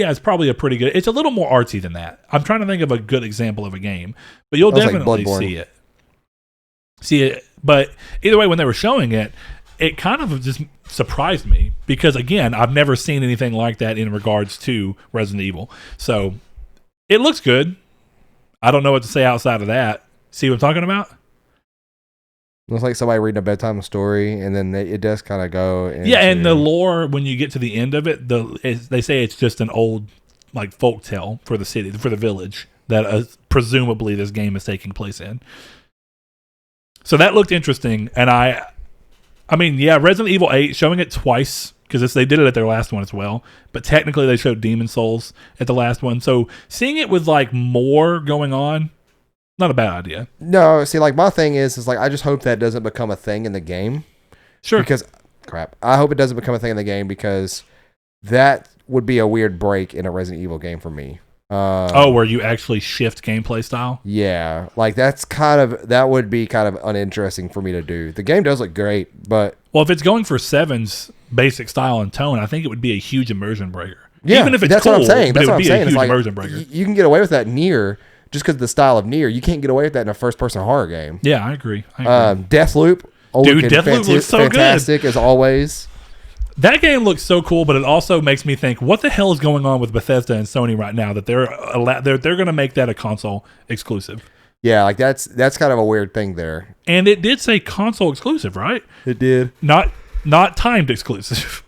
it's probably a pretty good, it's a little more artsy than that. I'm trying to think of a good example of a game, but you'll definitely see it. But either way, when they were showing it, it kind of just surprised me because, again, I've never seen anything like that in regards to Resident Evil. So it looks good. I don't know what to say outside of that. See what I'm talking about? Looks like somebody reading a bedtime story, and then it does kind of go. And the lore, when you get to the end of it, they say it's just an old like folk tale for the city, for the village that presumably this game is taking place in. So that looked interesting, and I mean, yeah, Resident Evil 8 showing it twice because they did it at their last one as well, but technically they showed Demon's Souls at the last one. So seeing it with like more going on. Not a bad idea. No, see, like my thing is like I just hope that doesn't become a thing in the game. Sure. Because I hope it doesn't become a thing in the game because that would be a weird break in a Resident Evil game for me. Where you actually shift gameplay style? Yeah, like that would be kind of uninteresting for me to do. The game does look great, but if it's going for 7's basic style and tone, I think it would be a huge immersion breaker. Yeah, even if it's that's cool, what I'm saying. but That's it what would I'm be saying. a It's huge like immersion breaker. you can get away with that Nier just because of the style of Nier. You can't get away with that in a first-person horror game. Yeah, I agree. Deathloop, Dude, Deathloop looks so fantastic as always. That game looks so cool, but it also makes me think, what the hell is going on with Bethesda and Sony right now that they're going to make that a console exclusive? Yeah, like that's kind of a weird thing there. And it did say console exclusive, right? It did. Not timed exclusive.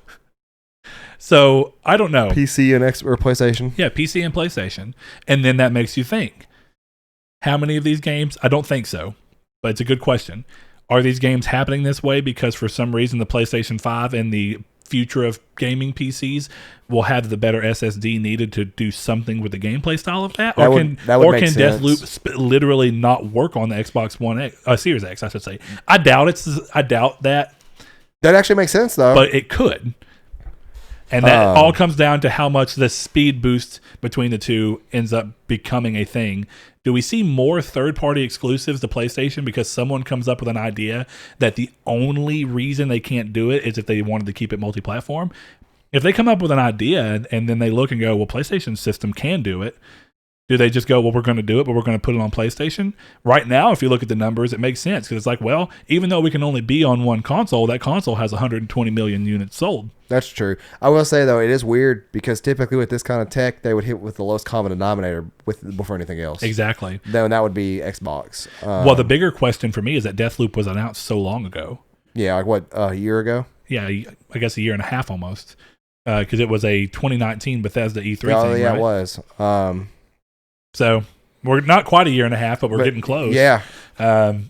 So I don't know. PC and or PlayStation. Yeah, PC and PlayStation. And then that makes you think, how many of these games? I don't think so, but it's a good question. Are these games happening this way because for some reason the PlayStation 5 and the future of gaming PCs will have the better SSD needed to do something with the gameplay style of that? Or can Deathloop literally not work on the Xbox One X, Series X, I should say? I doubt that. That actually makes sense though. But it could. And that all comes down to how much the speed boost between the two ends up becoming a thing. Do we see more third-party exclusives to PlayStation because someone comes up with an idea that the only reason they can't do it is if they wanted to keep it multi-platform? If they come up with an idea and then they look and go, well, PlayStation's system can do it, do they just go, well, we're going to do it, but we're going to put it on PlayStation? Right now, if you look at the numbers, it makes sense because it's like, well, even though we can only be on one console, that console has 120 million units sold. That's true. I will say, though, it is weird because typically with this kind of tech, they would hit with the lowest common denominator before anything else. Exactly. Then that would be Xbox. Well, the bigger question for me is that Deathloop was announced so long ago. Yeah, like what, a year ago? Yeah, I guess a year and a half almost because it was a 2019 Bethesda E3 thing, yeah, right? It was. So we're not quite a year and a half, but we're getting close. Yeah. And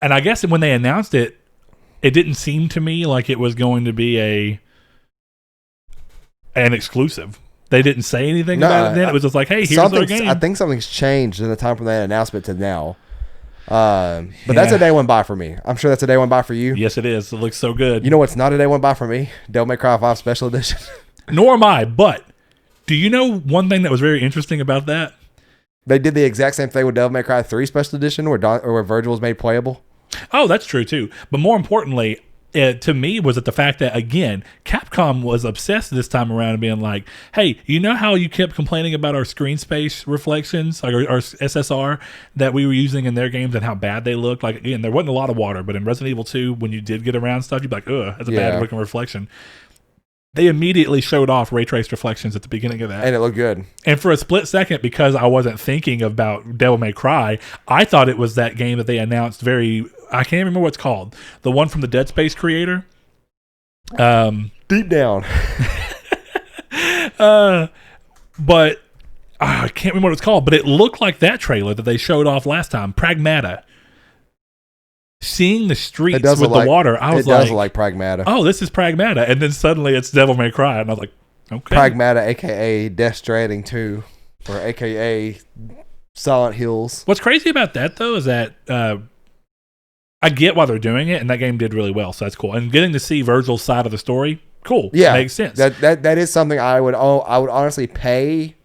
I guess when they announced it, it didn't seem to me like it was going to be an exclusive. They didn't say anything about it then. It was just like, hey, here's our game. I think something's changed in the time from that announcement to now. But that's a day went by for me. I'm sure that's a day went by for you. Yes, it is. It looks so good. You know what's not a day went by for me? Devil May Cry 5 Special Edition. Nor am I, but do you know one thing that was very interesting about that? They did the exact same thing with Devil May Cry 3 Special Edition where Virgil was made playable. Oh, that's true too. But more importantly, to me was that the fact that, again, Capcom was obsessed this time around and being like, hey, you know how you kept complaining about our screen space reflections, like our SSR that we were using in their games and how bad they looked? Like, again, there wasn't a lot of water, but in Resident Evil 2, when you did get around stuff, you'd be like, ugh, that's a bad looking reflection. They immediately showed off ray traced reflections at the beginning of that. And it looked good. And for a split second, because I wasn't thinking about Devil May Cry, I thought it was that game that they announced I can't remember what it's called. The one from the Dead Space creator. Deep down. But I can't remember what it's called, but it looked like that trailer that they showed off last time, Pragmata. Seeing the streets with the water, I was like... It does look like Pragmata. Oh, this is Pragmata. And then suddenly it's Devil May Cry. And I was like, okay. Pragmata, a.k.a. Death Stranding 2, or a.k.a. Silent Hills. What's crazy about that, though, is that I get why they're doing it, and that game did really well, so that's cool. And getting to see Virgil's side of the story, cool. Yeah. Makes sense. That is something I would honestly pay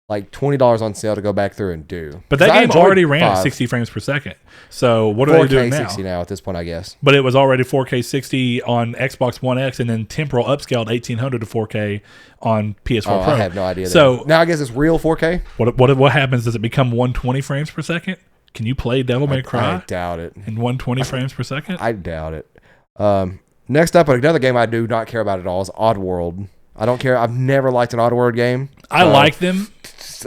like $20 on sale to go back through and do. But that game already ran at 60 frames per second. So what are they doing now? 4K 60 now at this point, I guess. But it was already 4K 60 on Xbox One X and then temporal upscaled 1800 to 4K on PS4 Pro. I have no idea. So now I guess it's real 4K. What happens? Does it become 120 frames per second? Can you play Devil May Cry? I doubt it. In 120 frames per second? I doubt it. Next up, another game I do not care about at all is Oddworld. I don't care. I've never liked an Oddworld game. I like them.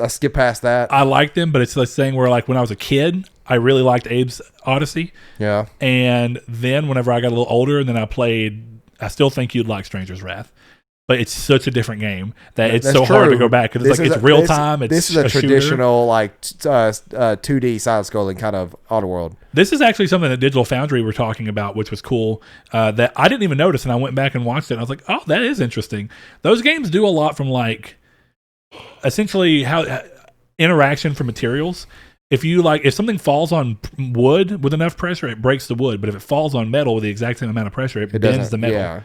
I skip past that. I like them, but it's this thing where, like, when I was a kid, I really liked Abe's Odyssey. Yeah. And then whenever I got a little older, and then I still think you'd like Stranger's Wrath. But it's such a different game that it's so hard to go back because it's real time. This is a traditional like 2D side scrolling kind of Oddworld. This is actually something that Digital Foundry were talking about, which was cool. That I didn't even notice, and I went back and watched it. And I was like, oh, that is interesting. Those games do a lot from like essentially how interaction for materials. If something falls on wood with enough pressure, it breaks the wood. But if it falls on metal with the exact same amount of pressure, it bends the metal. Yeah.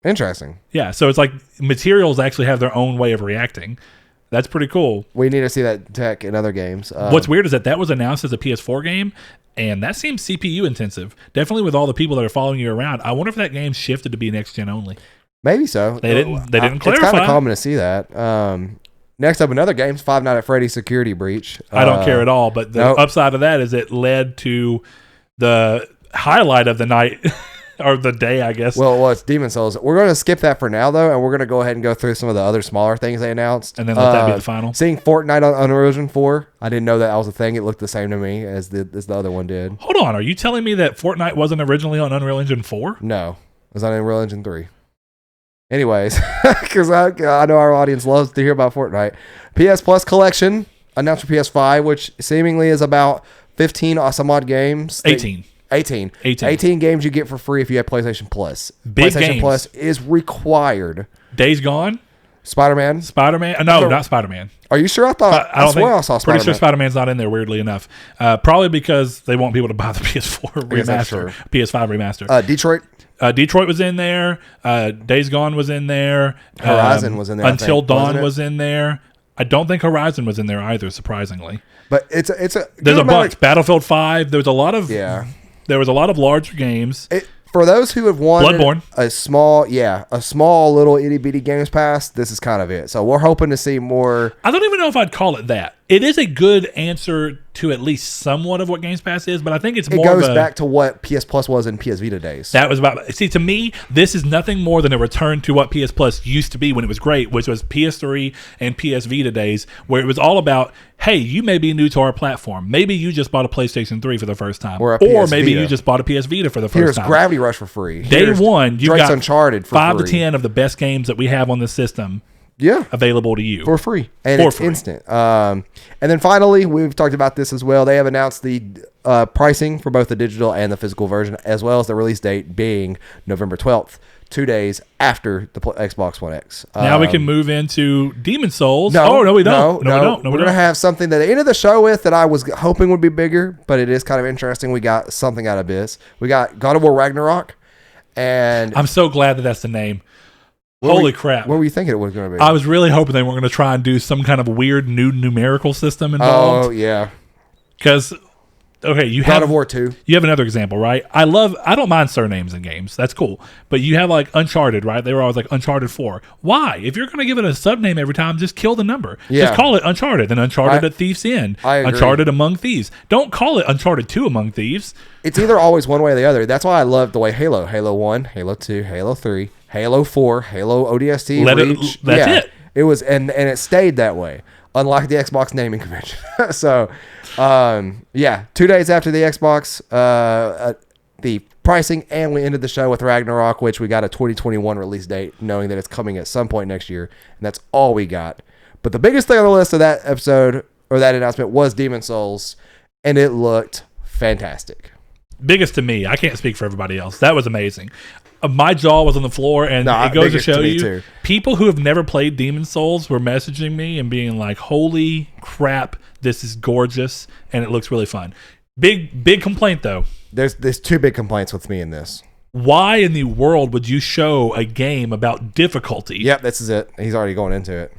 Interesting. Yeah, so it's like materials actually have their own way of reacting. That's pretty cool. We need to see that tech in other games. What's weird is that was announced as a PS4 game, and that seems CPU intensive. Definitely with all the people that are following you around. I wonder if that game shifted to be next gen only. Maybe so. They didn't clarify. It's kind of common to see that. Next up, another game, Five Nights at Freddy's Security Breach. I don't care at all, but the upside of that is it led to the highlight of the night or the day, I guess. Well, it's Demon Souls. We're going to skip that for now, though, and we're going to go ahead and go through some of the other smaller things they announced. And then let that be the final. Seeing Fortnite on Unreal Engine 4, I didn't know that was a thing. It looked the same to me as the other one did. Hold on. Are you telling me that Fortnite wasn't originally on Unreal Engine 4? No. It was on Unreal Engine 3. Anyways, because I know our audience loves to hear about Fortnite. PS Plus Collection announced for PS5, which seemingly is about 15 awesome odd games. 18 games you get for free if you have PlayStation Plus. Big PlayStation games. Plus is required. Days Gone? Spider-Man? No, not Spider-Man. Are you sure? I swear I saw Spider-Man. Pretty sure Spider-Man's not in there, weirdly enough. Probably because they want people to buy the PS4 remaster, PS5 remaster. Detroit? Detroit was in there. Days Gone was in there. Horizon was in there. Until Dawn was in there. I don't think Horizon was in there either, surprisingly. But it's a there's a bunch. Battlefield 5. There was a lot of large games. For those who have wanted Bloodborne. a small little itty bitty games pass, this is kind of it. So we're hoping to see more. I don't even know if I'd call it that. It is a good answer to at least somewhat of what Games Pass is, but I think it goes back to what PS Plus was in PS Vita days. That was to me, this is nothing more than a return to what PS Plus used to be when it was great, which was PS3 and PS Vita days, where it was all about, hey, you may be new to our platform. Maybe you just bought a PlayStation 3 for the first time. Or maybe you just bought a PS Vita for the first time. Here's Gravity Rush for free. Day one, you got Uncharted for 5 free. to 10 of the best games that we have on the system. Yeah, available to you for free, and it's instant. And then finally, we've talked about this as well. They have announced the pricing for both the digital and the physical version, as well as the release date being November 12th, 2 days after the Xbox One X. Now we can move into Demon Souls. No, we don't. No, we're going to have something at the end of the show with that I was hoping would be bigger, but it is kind of interesting. We got something out of this. We got God of War Ragnarok, and I'm so glad that that's the name. Holy crap. What were you thinking it was going to be? I was really hoping they weren't going to try and do some kind of weird new numerical system involved. Oh, yeah. Because, okay, you have... God of War 2. You have another example, right? I don't mind surnames in games. That's cool. But you have, like, Uncharted, right? They were always like, Uncharted 4. Why? If you're going to give it a subname every time, just kill the number. Yeah. Just call it Uncharted, and Uncharted at Thief's End. I agree. Uncharted Among Thieves. Don't call it Uncharted 2 Among Thieves. It's either always one way or the other. That's why I love the way Halo 1, Halo 2, Halo 3, Halo 4, Halo ODST, Reach. That's it. It was, and it stayed that way, unlike the Xbox naming convention. So, 2 days after the Xbox, the pricing, and we ended the show with Ragnarok, which we got a 2021 release date, knowing that it's coming at some point next year, and that's all we got. But the biggest thing on the list of that episode, or that announcement, was Demon Souls, and it looked fantastic. Biggest to me. I can't speak for everybody else. That was amazing. My jaw was on the floor, and it goes to show you, people who have never played Demon Souls were messaging me and being like, holy crap, this is gorgeous, and it looks really fun. Big complaint, though. There's 2 big complaints with me in this. Why in the world would you show a game about difficulty? Yep, this is it. He's already going into it.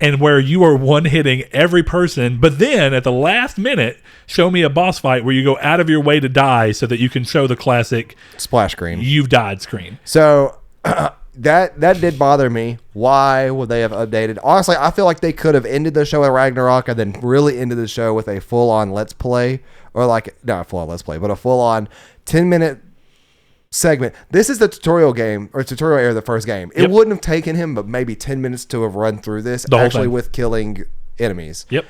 And where you are one-hitting every person, but then at the last minute, show me a boss fight where you go out of your way to die so that you can show the classic splash screen. You've died screen. So that did bother me. Why would they have updated? Honestly, I feel like they could have ended the show with Ragnarok and then really ended the show with a full-on Let's Play, or like, not a full-on Let's Play, but a full-on 10-minute segment. This is the tutorial game, or tutorial area of the first game. It wouldn't have taken him but maybe 10 minutes to have run through this, actually with killing enemies. Yep.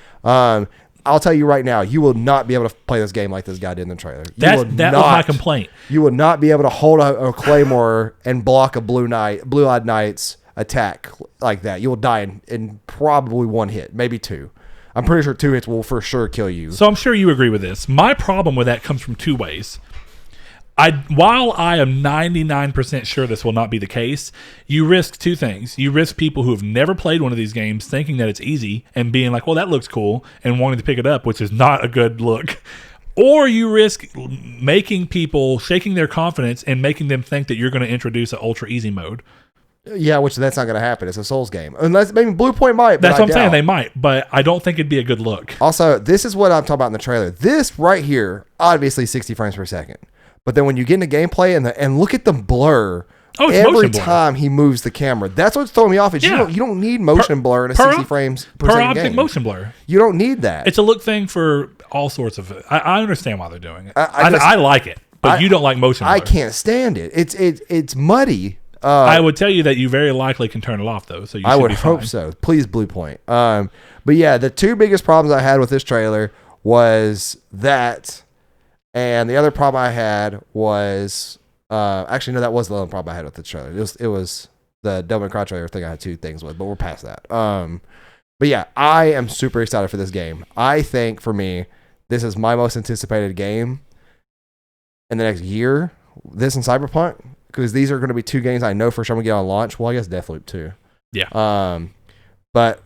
I'll tell you right now, you will not be able to play this game like this guy did in the trailer. That was my complaint. You will not be able to hold a claymore and block a blue-eyed knight's attack like that. You will die in probably 1 hit, maybe 2. I'm pretty sure 2 hits will for sure kill you. So I'm sure you agree with this. My problem with that comes from 2 ways. While I am 99% sure this will not be the case, you risk 2 things. You risk people who have never played one of these games thinking that it's easy and being like, well, that looks cool, and wanting to pick it up, which is not a good look. Or you risk making people, shaking their confidence and making them think that you're going to introduce an ultra easy mode. Yeah, which that's not going to happen. It's a Souls game. Unless maybe Blue Point might. That's what I'm saying. They might, but I don't think it'd be a good look. Also, this is what I'm talking about in the trailer. This right here, obviously 60 frames per second. But then when you get into gameplay and look at the blur Oh, it's every motion blur. time he moves the camera. That's what's throwing me off. Is Yeah. you don't need motion blur in a per- 60 frames per Per second object game. motion blur. You don't need that. It's a look thing for all sorts of. I understand why they're doing it. I just- I like it, but you don't like motion blur. I can't stand it. It's muddy. I would tell you that you very likely can turn it off though. So you I should would be hope fine. so. Please, Blue Point. But yeah, the two biggest problems I had with this trailer was that, and the other problem I had was actually no, that was the only problem I had with the trailer. It was the Devil May Cry trailer thing. I had two things with, but we're past that. But yeah, I am super excited for this game. I think for me, this is my most anticipated game in the next year. This and Cyberpunk, because these are going to be two games I know for sure I'm going to get on launch. Well, I guess Deathloop too. Yeah. But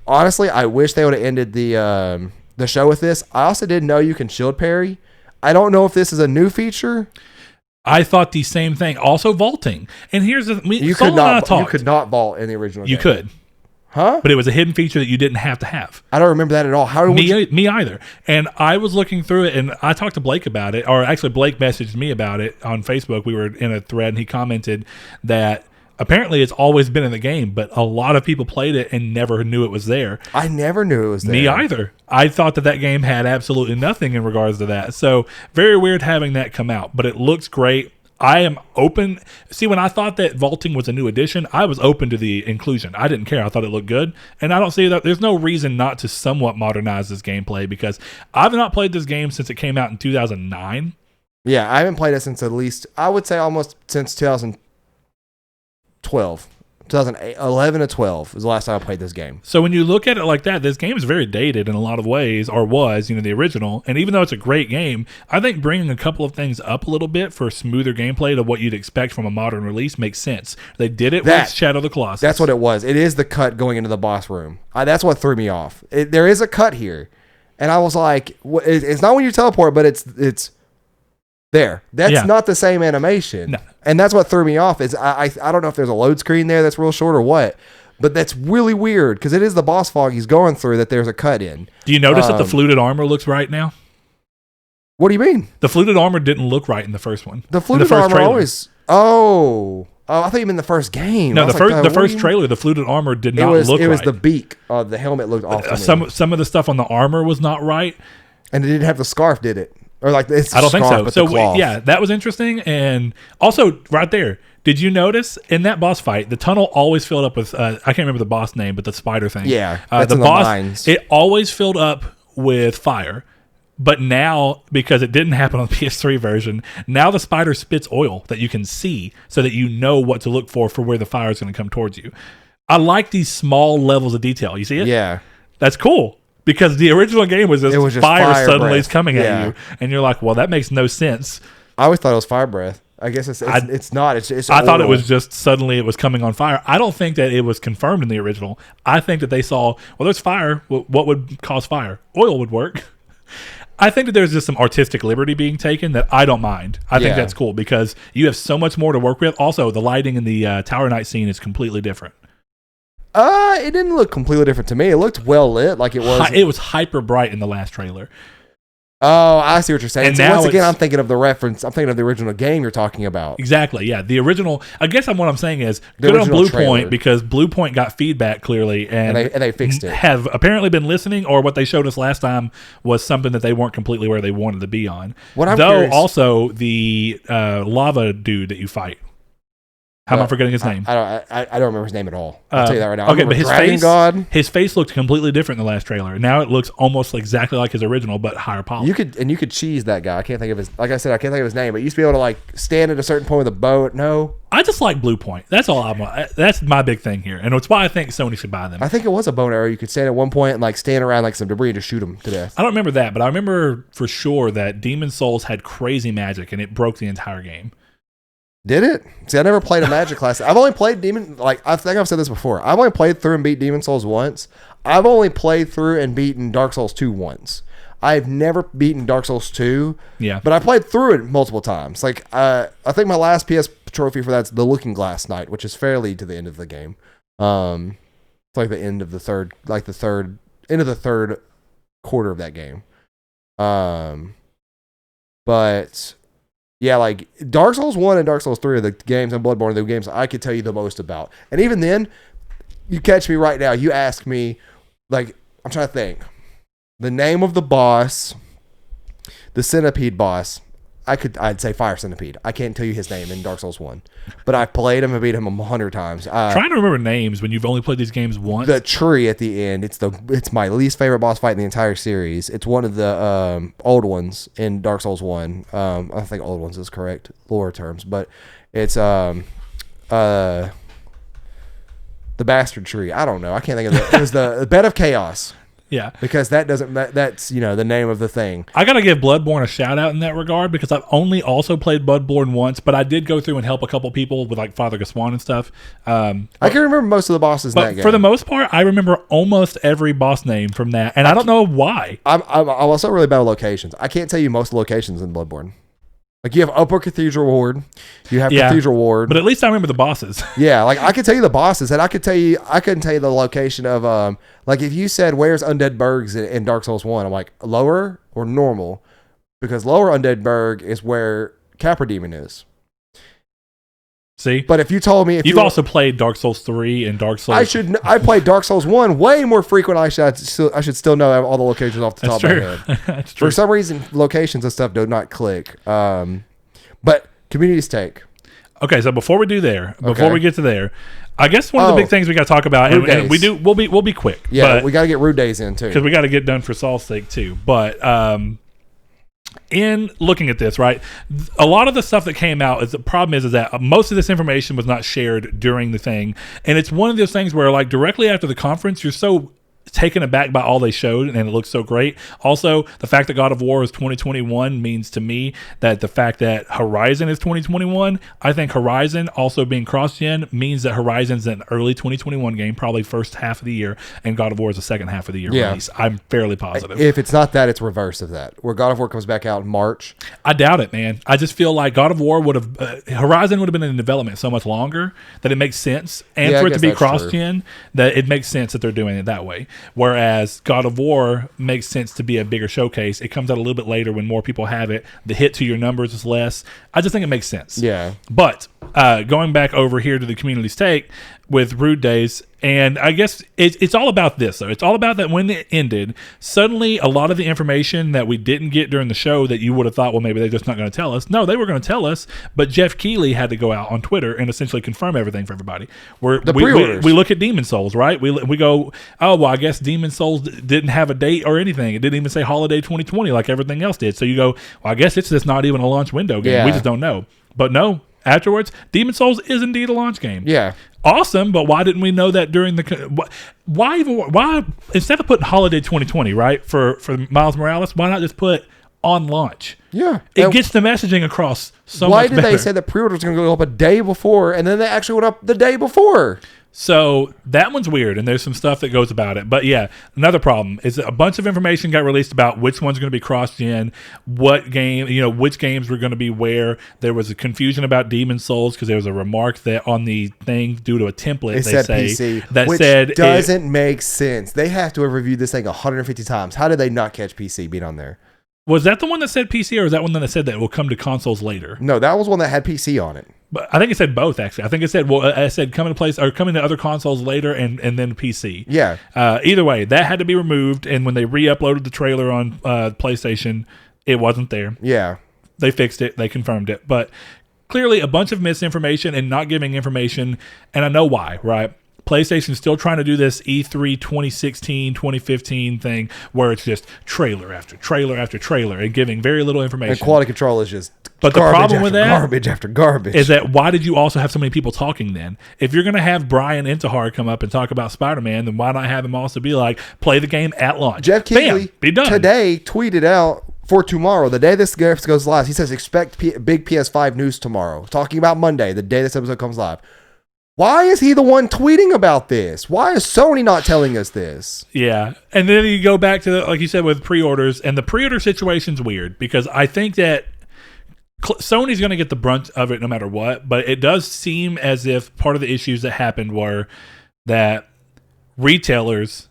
honestly, I wish they would have ended the show with this. I also didn't know you can shield parry. I don't know if this is a new feature. I thought the same thing. Also vaulting. And here's the You Soul could and I not. You talked. could not vault in the original. You game. could, huh? but it was a hidden feature that you didn't have to have. I don't remember that at all. How would you? Me either. And I was looking through it, and I talked to Blake about it, or actually Blake messaged me about it on Facebook. We were in a thread, and he commented that apparently it's always been in the game, but a lot of people played it and never knew it was there. I never knew it was there. Me either. I thought that game had absolutely nothing in regards to that. So very weird having that come out, but it looks great. I am open. See, when I thought that vaulting was a new addition, I was open to the inclusion. I didn't care. I thought it looked good. And I don't see that. There's no reason not to somewhat modernize this gameplay because I've not played this game since it came out in 2009. Yeah, I haven't played it since at least, I would say almost since 2012. 2011 to 12 was the last time I played this game. So when you look at it like that, this game is very dated in a lot of ways, or was, the original. And even though it's a great game, I think bringing a couple of things up a little bit for smoother gameplay to what you'd expect from a modern release makes sense. They did it with Shadow of the Colossus. That's what it was. It is the cut going into the boss room. That's what threw me off. There is a cut here. And I was like, it's not when you teleport, but it's there. That's not the same animation. No. And that's what threw me off is I don't know if there's a load screen there that's real short or what, but that's really weird because it is the boss fog he's going through that there's a cut in. Do you notice that the fluted armor looks right now? What do you mean? The fluted armor didn't look right in the first one. The fluted armor always... Oh, I thought you meant the first game. No, the first trailer, the fluted armor did not look right. It was the beak. The helmet looked awful. Some of the stuff on the armor was not right. And it didn't have the scarf, did it? Or like it's I don't think so. So yeah, that was interesting. And also right there, did you notice in that boss fight, the tunnel always filled up with I can't remember the boss name, but the spider thing. Yeah, that's the boss. Mines. It always filled up with fire. But now, because it didn't happen on the PS3 version, now the spider spits oil that you can see so that you know what to look for where the fire is going to come towards you. I like these small levels of detail. You see it? Yeah. That's cool. Because the original game was just fire suddenly breath. is coming at you. And you're like, well, that makes no sense. I always thought it was fire breath. I guess it's not. It's I thought it was just suddenly it was coming on fire. I don't think that it was confirmed in the original. I think that they saw, well, there's fire. What would cause fire? Oil would work. I think that there's just some artistic liberty being taken that I don't mind. I think that's cool because you have so much more to work with. Also, the lighting in the Tower Knight scene is completely different. It didn't look completely different to me. It looked well lit, like it was. It was hyper bright in the last trailer. Oh, I see what you're saying. And so now once again, I'm thinking of the reference. I'm thinking of the original game you're talking about. Exactly. Yeah, the original. I guess what I'm saying is good on Blue Point because Blue Point got feedback clearly and they fixed it. Have apparently been listening, or what they showed us last time was something that they weren't completely where they wanted to be on. Also the lava dude that you fight. How am I forgetting his name? I don't remember his name at all. I'll tell you that right now. Okay, but his face looked completely different in the last trailer. Now it looks almost exactly like his original, but higher polish. You could cheese that guy. I can't think of his. Like I said, I can't think of his name. But you used to be able to like stand at a certain point with a boat. No, I just like Blue Point. That's all I want. That's my big thing here, and it's why I think Sony should buy them. I think it was a bow and arrow. You could stand at one point and like stand around like some debris and just shoot them to death. I don't remember that, but I remember for sure that Demon Souls had crazy magic, and it broke the entire game. Did it? See, I never played a Magic class. I've only played Demon. Like I think I've said this before. I've only played through and beat Demon Souls once. I've only played through and beaten Dark Souls 2 once. I've never beaten Dark Souls 2. Yeah. But I played through it multiple times. Like I think my last PS trophy for that's the Looking Glass Knight, which is fairly to the end of the game. It's like the end of the third quarter of that game. But Yeah, like Dark Souls 1 and Dark Souls 3 are the games, and Bloodborne are the games I could tell you the most about. And even then, you catch me right now, you ask me, like, I'm trying to think. The name of the boss, the centipede boss, I'd say Fire Centipede. I can't tell you his name in Dark Souls 1. But I played him and beat him 100 times. Trying to remember names when you've only played these games once. The tree at the end, it's my least favorite boss fight in the entire series. It's one of the old ones in Dark Souls 1. I think old ones is correct lore terms, but it's the bastard tree. I don't know. I can't think of it. It was the Bed of Chaos. Yeah. Because that's the name of the thing. I got to give Bloodborne a shout out in that regard because I've only also played Bloodborne once, but I did go through and help a couple people with like Father Gaswan and stuff. I can remember most of the bosses in that game. For the most part, I remember almost every boss name from that, and I don't know why. I'm also really bad at locations. I can't tell you most locations in Bloodborne. Like, you have Upper Cathedral Ward, you have Cathedral Ward. But at least I remember the bosses. Yeah, like, I could tell you the bosses, and I couldn't tell you the location of, like, if you said, where's Undead Bergs in Dark Souls 1, I'm like, lower or normal? Because lower Undead Berg is where Capra Demon is. See? But if you told me... You've also played Dark Souls 3 and Dark Souls... I played Dark Souls 1 way more frequent. I should still know all the locations off the top of my head. That's true. For some reason, locations and stuff do not click. But community's take. Okay, so before we get to there, I guess one of the big things we got to talk about, and we'll be quick. Yeah, we got to get Rude Days in too, because we got to get done for Saul's sake too. But in looking at this, right, a lot of the stuff that came out, the problem is that most of this information was not shared during the thing, and it's one of those things where, like, directly after the conference, you're so taken aback by all they showed, and it looks so great. Also, the fact that God of War is 2021 means to me that the fact that Horizon is 2021, I think Horizon also being cross-gen means that Horizon's an early 2021 game, probably first half of the year, and God of War is the second half of the year release. I'm fairly positive. If it's not that, it's reverse of that, where God of War comes back out in March. I doubt it, man. I just feel like God of War would have Horizon would have been in development so much longer that it makes sense, and for it to be cross-gen, that it makes sense that they're doing it that way. Whereas God of War makes sense to be a bigger showcase. It comes out a little bit later when more people have it. The hit to your numbers is less. I just think it makes sense. Yeah. But going back over here to the community's take with Rude Days, and I guess it's all about this, though. It's all about that when it ended, suddenly a lot of the information that we didn't get during the show that you would have thought, well, maybe they're just not going to tell us. No, they were going to tell us, but Jeff Keighley had to go out on Twitter and essentially confirm everything for everybody. We look at Demon Souls, right? We go, oh, well, I guess Demon Souls didn't have a date or anything. It didn't even say holiday 2020 like everything else did. So you go, well, I guess it's just not even a launch window game. Yeah. We just don't know. But no, afterwards, Demon Souls is indeed a launch game. Yeah. Awesome, but why didn't we know that during the... Why instead of putting holiday 2020, right, for Miles Morales, why not just put on launch? Yeah. It gets the messaging across so much better. Why did they say that pre-orders were going to go up a day before, and then they actually went up the day before? So that one's weird, and there's some stuff that goes about it. But yeah, another problem is a bunch of information got released about which one's going to be cross-gen, what game, which games were going to be where. There was a confusion about Demon Souls because there was a remark that on the thing due to a template said PC, that which said doesn't make sense. They have to have reviewed this thing 150 times. How did they not catch PC being on there? Was that the one that said PC, or was that one that said that it will come to consoles later? No, that was one that had PC on it. But I think it said both, actually. I think it said coming to other consoles later and then PC. Yeah. Either way, that had to be removed, and when they re-uploaded the trailer on PlayStation, it wasn't there. Yeah. They fixed it. They confirmed it. But clearly a bunch of misinformation and not giving information, and I know why, right? PlayStation's still trying to do this E3 2016, 2015 thing where it's just trailer after trailer after trailer and giving very little information. And quality control is just but the problem with that garbage after garbage. Is that why did you also have so many people talking then? If you're going to have Brian Intihar come up and talk about Spider-Man, then why not have him also be like, play the game at launch? Jeff Keighley be done. Today tweeted out for tomorrow, the day this goes live, he says expect big PS5 news tomorrow. Talking about Monday, the day this episode comes live. Why is he the one tweeting about this? Why is Sony not telling us this? Yeah. And then you go back to, like you said, with pre-orders. And the pre-order situation's weird because I think that Sony's going to get the brunt of it no matter what. But it does seem as if part of the issues that happened were that retailers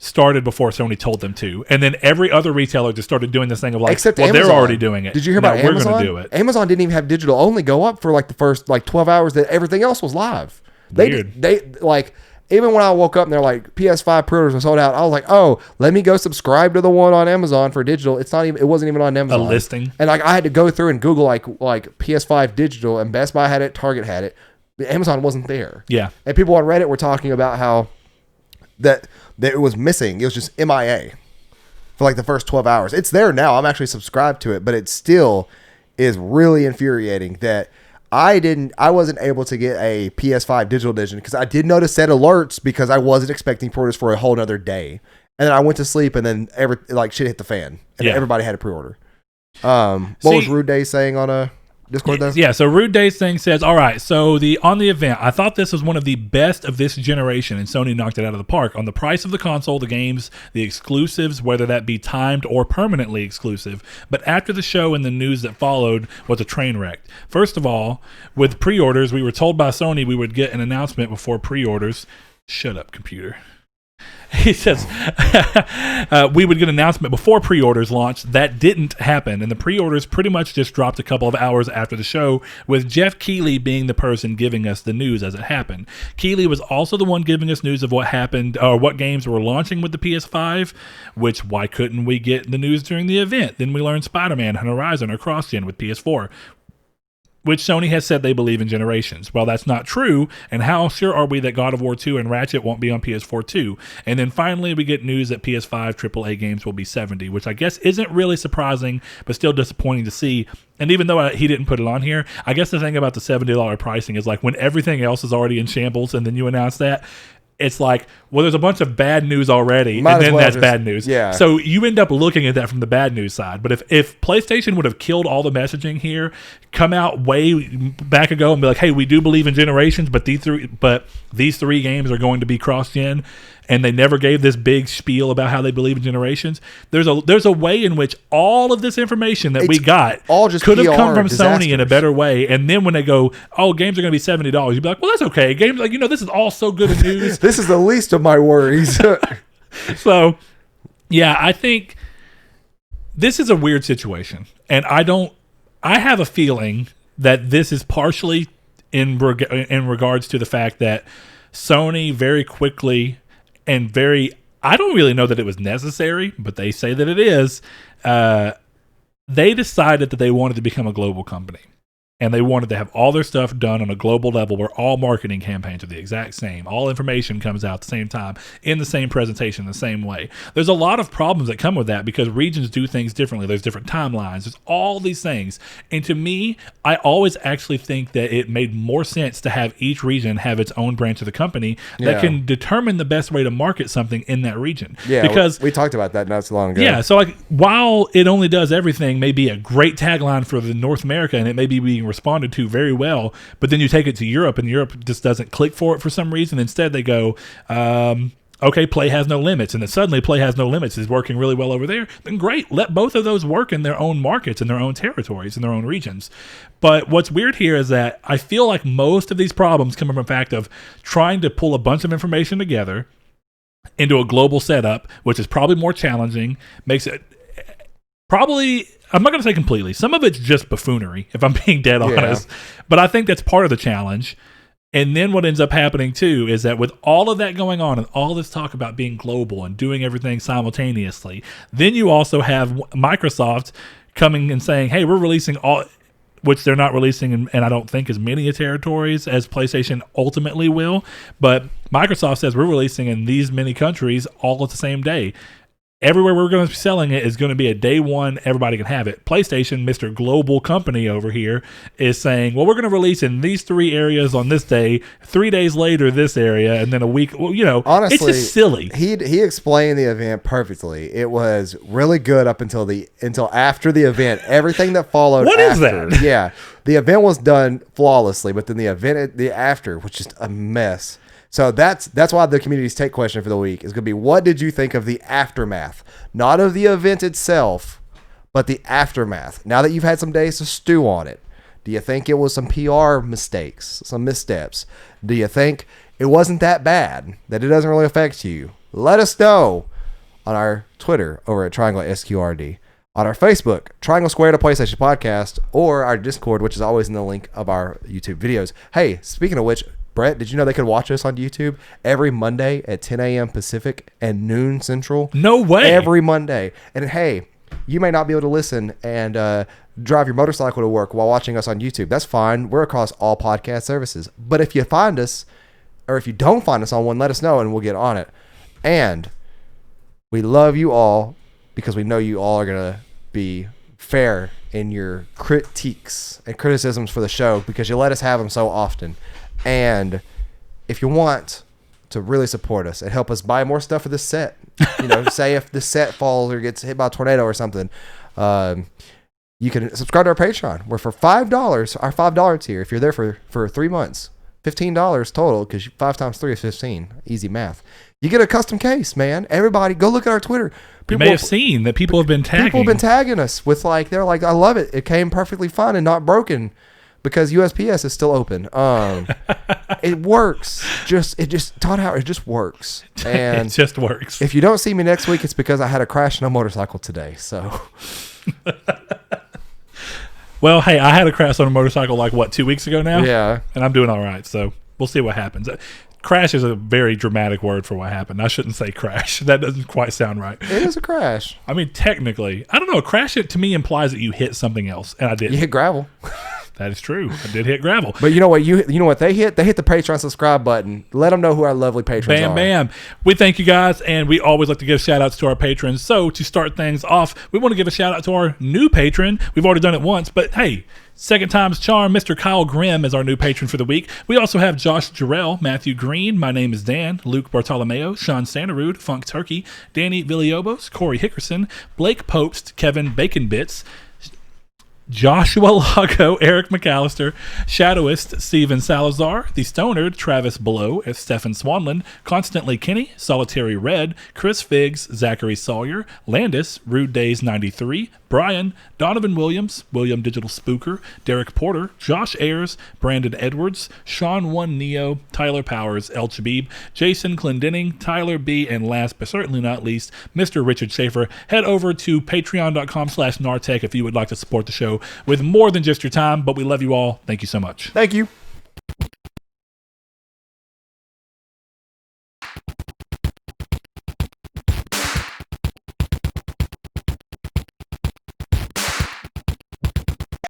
started before Sony told them to, and then every other retailer just started doing this thing of like, Except well, Amazon. they're already doing it. Did you hear about Amazon? We're going to do it. Amazon didn't even have digital only go up for like the first like 12 hours that everything else was live. Weird. They like, even when I woke up and they're like PS5 pre-orders were sold out, I was like, oh, let me go subscribe to the one on Amazon for digital. It wasn't even on Amazon. A listing. And like I had to go through and Google like PS5 digital, and Best Buy had it, Target had it. Amazon wasn't there. Yeah. And people on Reddit were talking about how that it was missing. It was just MIA for like the first 12 hours. It's there now. I'm actually subscribed to it, but it still is really infuriating that I wasn't able to get a PS5 digital edition because I did notice set alerts because I wasn't expecting pre-orders for a whole nother day. And then I went to sleep and then shit hit the fan and everybody had a pre-order. What was Rude Day saying on a Discord though? Yeah, so Rude Day's thing says, all right, so on the event, I thought this was one of the best of this generation, and Sony knocked it out of the park. On the price of the console, the games, the exclusives, whether that be timed or permanently exclusive. But after the show and the news that followed was a train wreck. First of all, with pre-orders, we were told by Sony we would get an announcement before pre-orders. Shut up, computer. He says we would get an announcement before pre-orders launched. That didn't happen, and the pre-orders pretty much just dropped a couple of hours after the show, with Jeff Keighley being the person giving us the news as it happened. Keighley was also the one giving us news of what happened, or what games were launching with the PS5, which why couldn't we get the news during the event? Then we learned Spider-Man and Horizon are cross-gen with PS4, which Sony has said they believe in generations. Well, that's not true, and how sure are we that God of War 2 and Ratchet won't be on PS4 too? And then finally, we get news that PS5 AAA games will be $70, which I guess isn't really surprising, but still disappointing to see. And even though he didn't put it on here, I guess the thing about the $70 pricing is like when everything else is already in shambles and then you announce that, it's like, well, there's a bunch of bad news already, and then that's bad news. Yeah. So you end up looking at that from the bad news side. But if PlayStation would have killed all the messaging here, come out way back ago and be like, hey, we do believe in generations, but these three games are going to be cross-gen, and they never gave this big spiel about how they believe in generations, there's a way in which all of this information that we got all just could have come PR from Sony in a better way. And then when they go, oh, games are going to be $70, you'd be like, well, that's okay. Games, like, this is all so good of news. This is the least of my worries. So, yeah, I think this is a weird situation. And I have a feeling that this is partially in regards to the fact that Sony very quickly and I don't really know that it was necessary, but they say that it is. They decided that they wanted to become a global company. And they wanted to have all their stuff done on a global level where all marketing campaigns are the exact same. All information comes out at the same time, in the same presentation, the same way. There's a lot of problems that come with that because regions do things differently. There's different timelines. There's all these things. And to me, I always actually think that it made more sense to have each region have its own branch of the company that can determine the best way to market something in that region. Yeah, because we talked about that not so long ago. Yeah, so like while it only does everything may be a great tagline for the North America and it may be being responded to very well, but then you take it to Europe and Europe just doesn't click for it for some reason. Instead they go, okay, play has no limits, and then suddenly play has no limits is working really well over there. Then great, let both of those work in their own markets, in their own territories, in their own regions. But what's weird here is that I feel like most of these problems come from the fact of trying to pull a bunch of information together into a global setup, which is probably more challenging, makes it probably, I'm not going to say completely. Some of it's just buffoonery, if I'm being dead honest. But I think that's part of the challenge. And then what ends up happening, too, is that with all of that going on and all this talk about being global and doing everything simultaneously, then you also have Microsoft coming and saying, hey, we're releasing all, which they're not releasing in, and I don't think as many territories as PlayStation ultimately will. But Microsoft says we're releasing in these many countries all at the same day. Everywhere we're going to be selling it is going to be a day one, everybody can have it. PlayStation, Mr. Global Company over here, is saying, well, we're going to release in these three areas on this day, 3 days later this area, and then a week, well, honestly, it's just silly. He explained the event perfectly. It was really good up until after the event. Everything that followed What is that? Yeah. The event was done flawlessly, but then the after was just a mess. So that's why the community's take question for the week is going to be, what did you think of the aftermath? Not of the event itself, but the aftermath. Now that you've had some days to stew on it, do you think it was some PR mistakes, some missteps? Do you think it wasn't that bad, that it doesn't really affect you? Let us know. on our Twitter over at Triangle SQRD, on our Facebook, Triangle Squared, a PlayStation podcast, or our Discord, which is always in the link of our YouTube videos. Hey, speaking of which, Brett, did you know they could watch us on YouTube every Monday at 10 a.m. Pacific and noon Central? No way. Every Monday. And hey, you may not be able to listen and drive your motorcycle to work while watching us on YouTube. That's fine. We're across all podcast services. But if you find us, or if you don't find us on one, let us know and we'll get on it. And we love you all because we know you all are going to be fair in your critiques and criticisms for the show because you let us have them so often. And if you want to really support us and help us buy more stuff for this set, say if this set falls or gets hit by a tornado or something, you can subscribe to our Patreon. We're for $5, our $5 tier. If you're there for 3 months, $15 total because 5 times 3 is 15. Easy math. You get a custom case, man. Everybody, go look at our Twitter. You may have seen that people have been tagging. People have been tagging us with they're like, I love it. It came perfectly fine and not broken. Because USPS is still open. It works. It just works. And it just works. If you don't see me next week, it's because I had a crash on a motorcycle today. So, well, hey, I had a crash on a motorcycle 2 weeks ago now? Yeah. And I'm doing all right. So we'll see what happens. Crash is a very dramatic word for what happened. I shouldn't say crash. That doesn't quite sound right. It is a crash. I mean, technically, I don't know. Crash it to me implies that you hit something else, and I didn't. You hit gravel. That is true. I did hit gravel. But you know what? You know what they hit? They hit the Patreon subscribe button. Let them know who our lovely patrons are. Bam. We thank you guys, and we always like to give shout outs to our patrons. So to start things off, we want to give a shout out to our new patron. We've already done it once, but hey, second time's charm. Mr. Kyle Grimm is our new patron for the week. We also have Josh Jarrell, Matthew Green, My Name is Dan, Luke Bartolomeo, Sean Santarud, Funk Turkey, Danny Villiobos, Corey Hickerson, Blake Popst, Kevin Bacon Bits, Joshua Lago, Eric McAllister, Shadowist, Steven Salazar, The Stoner, Travis Blow, Stefan Swanland, Constantly Kenny, Solitary Red, Chris Figs, Zachary Sawyer, Landis, Rude Days 93, Brian, Donovan Williams, William Digital Spooker, Derek Porter, Josh Ayers, Brandon Edwards, Sean One Neo, Tyler Powers, El Chabib, Jason Clendenning, Tyler B, and last but certainly not least, Mr. Richard Schaefer. Head over to patreon.com/Nartech if you would like to support the show with more than just your time, but we love you all. Thank you so much. Thank you.